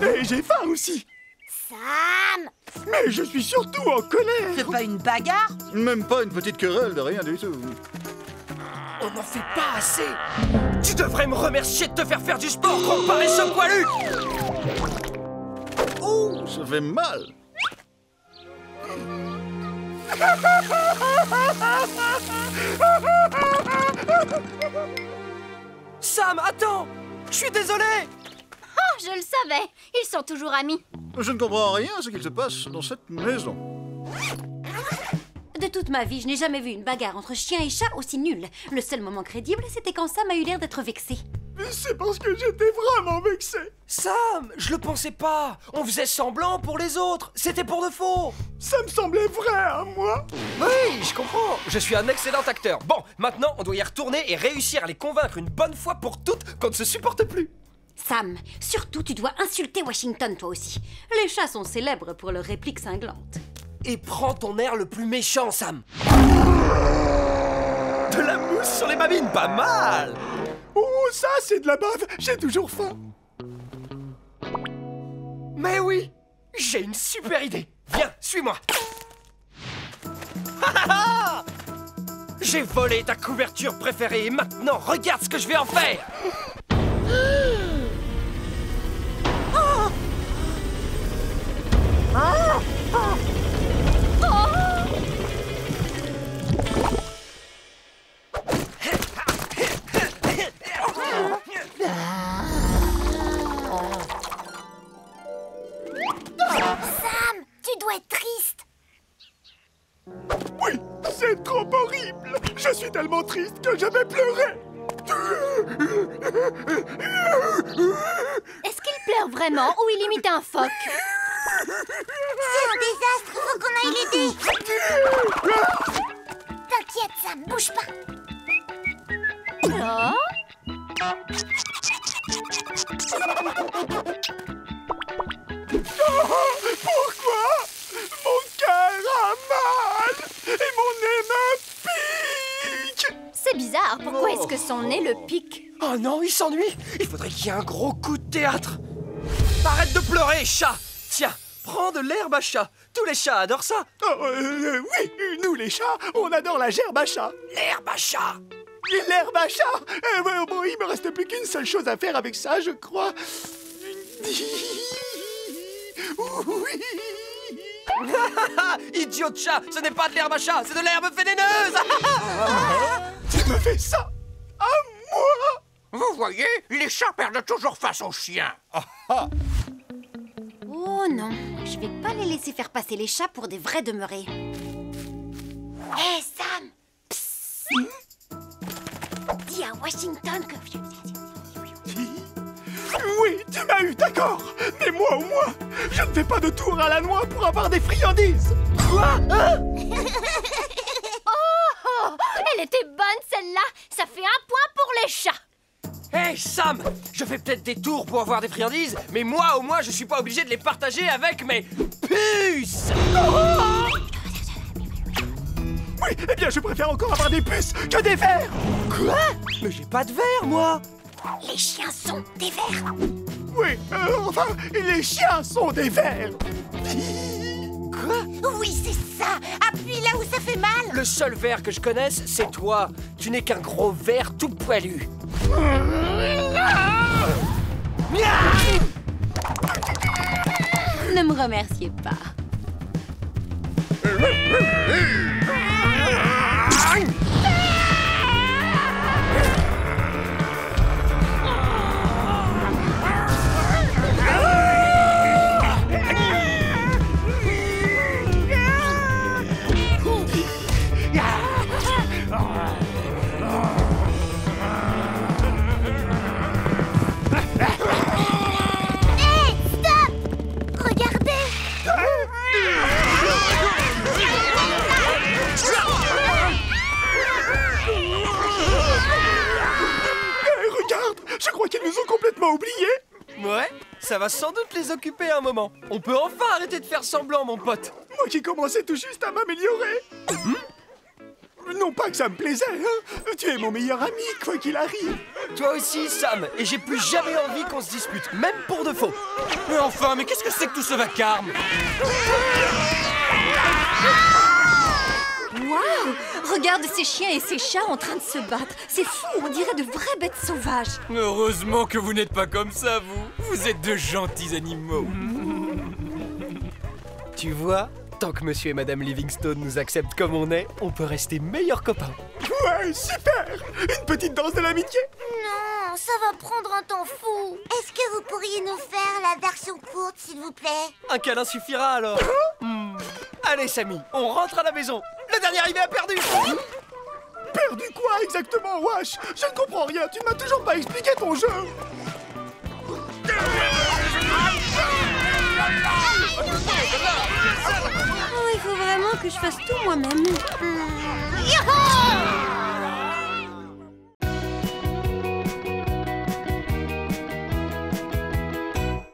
[SPEAKER 2] Et j'ai faim aussi.
[SPEAKER 13] Sam!
[SPEAKER 2] Mais je suis surtout en colère.
[SPEAKER 5] C'est pas une bagarre?
[SPEAKER 6] Même pas une petite querelle de rien du tout.
[SPEAKER 8] On n'en fait pas assez. Tu devrais me remercier de te faire du sport, gros paresseux poilu.
[SPEAKER 6] Oh, ça fait mal.
[SPEAKER 8] Sam, attends. Je suis désolé.
[SPEAKER 11] Oh, je le savais. Ils sont toujours amis.
[SPEAKER 6] Je ne comprends rien à ce qu'il se passe dans cette maison.
[SPEAKER 3] De toute ma vie, je n'ai jamais vu une bagarre entre chien et chat aussi nulle. Le seul moment crédible, c'était quand Sam a eu l'air d'être vexé.
[SPEAKER 2] C'est parce que j'étais vraiment vexé.
[SPEAKER 8] Sam, je le pensais pas. On faisait semblant pour les autres. C'était pour de faux.
[SPEAKER 2] Ça me semblait vrai à moi.
[SPEAKER 8] Oui, je comprends. Je suis un excellent acteur. Bon, maintenant, on doit y retourner et réussir à les convaincre une bonne fois pour toutes qu'on ne se supporte plus.
[SPEAKER 3] Sam, surtout, tu dois insulter Washington, toi aussi. Les chats sont célèbres pour leurs répliques cinglantes.
[SPEAKER 8] Et prends ton air le plus méchant, Sam. De la mousse sur les babines, pas mal.
[SPEAKER 2] Oh, ça, c'est de la bave. J'ai toujours faim.
[SPEAKER 8] Mais oui, j'ai une super idée. Viens, suis-moi. J'ai volé ta couverture préférée et maintenant, regarde ce que je vais en faire.
[SPEAKER 13] Sam, tu dois être triste.
[SPEAKER 2] Oui, c'est trop horrible. Je suis tellement triste que je vais pleurer.
[SPEAKER 11] Est-ce qu'il pleure vraiment ou il imite un phoque?
[SPEAKER 13] C'est un désastre, faut qu'on aille l'aider. T'inquiète, Sam, bouge pas.
[SPEAKER 11] Oh.
[SPEAKER 2] Pourquoi? Mon cœur a mal et mon nez me pique.
[SPEAKER 11] C'est bizarre, pourquoi est-ce que son nez le pique?
[SPEAKER 8] Oh non, il s'ennuie. Il faudrait qu'il y ait un gros coup de théâtre. Arrête de pleurer, chat. Tiens, prends de l'herbe à chat. Tous les chats adorent ça.
[SPEAKER 2] Oh, oui, nous les chats, on adore la gerbe à chat.
[SPEAKER 8] L'herbe à chat.
[SPEAKER 2] L'herbe à chat. Bon, il me reste plus qu'une seule chose à faire avec ça, je crois. Oui.
[SPEAKER 8] Idiot de chat, ce n'est pas de l'herbe à chat, c'est de l'herbe vénéneuse.
[SPEAKER 2] Tu me fais ça à moi?
[SPEAKER 7] Vous voyez, les chats perdent toujours face aux chiens.
[SPEAKER 3] Oh non, je vais pas les laisser faire passer les chats pour des vrais demeurés.
[SPEAKER 13] Hé, Sam. Dis à Washington que...
[SPEAKER 2] Oui, tu m'as eu, d'accord. Mais moi au moins, je ne fais pas de tour à la noix pour avoir des friandises. Quoi?
[SPEAKER 11] Oh, elle était bonne celle-là. Ça fait un point pour les chats.
[SPEAKER 8] Hey Sam, je fais peut-être des tours pour avoir des friandises, mais moi au moins je suis pas obligé de les partager avec mes puces.
[SPEAKER 2] Oui, eh bien je préfère encore avoir des puces que des vers.
[SPEAKER 8] Quoi? Mais j'ai pas de verre moi.
[SPEAKER 13] Les chiens sont des vers.
[SPEAKER 2] Oui, enfin, les chiens sont des vers.
[SPEAKER 8] Quoi?
[SPEAKER 4] Oui, c'est ça. Appuie là où ça fait mal.
[SPEAKER 8] Le seul ver que je connaisse, c'est toi. Tu n'es qu'un gros ver tout poilu.
[SPEAKER 3] Ne me remerciez pas.
[SPEAKER 2] Je crois qu'ils nous ont complètement oubliés.
[SPEAKER 8] Ouais, ça va sans doute les occuper un moment. On peut enfin arrêter de faire semblant, mon pote.
[SPEAKER 2] Moi qui commençais tout juste à m'améliorer. Non pas que ça me plaisait, hein. Tu es mon meilleur ami, quoi qu'il arrive.
[SPEAKER 8] Toi aussi, Sam, et j'ai plus jamais envie qu'on se dispute, même pour de faux.
[SPEAKER 12] Mais enfin, mais qu'est-ce que c'est que tout ce vacarme?
[SPEAKER 10] Waouh! Regarde ces chiens et ces chats en train de se battre. C'est fou, on dirait de vraies bêtes sauvages.
[SPEAKER 12] Heureusement que vous n'êtes pas comme ça, vous. Vous êtes de gentils animaux.
[SPEAKER 8] Tu vois, tant que monsieur et madame Livingstone nous acceptent comme on est, on peut rester meilleurs copains.
[SPEAKER 2] Ouais, super. Une petite danse de l'amitié.
[SPEAKER 13] Non, ça va prendre un temps fou. Est-ce que vous pourriez nous faire la version courte, s'il vous plaît?
[SPEAKER 8] Un câlin suffira alors. Allez, Samy, on rentre à la maison. Le dernier arrivé a perdu.
[SPEAKER 2] Perdu quoi exactement, Wash? Je ne comprends rien, tu ne m'as toujours pas expliqué ton jeu.
[SPEAKER 3] Oh, il faut vraiment que je fasse tout moi-même.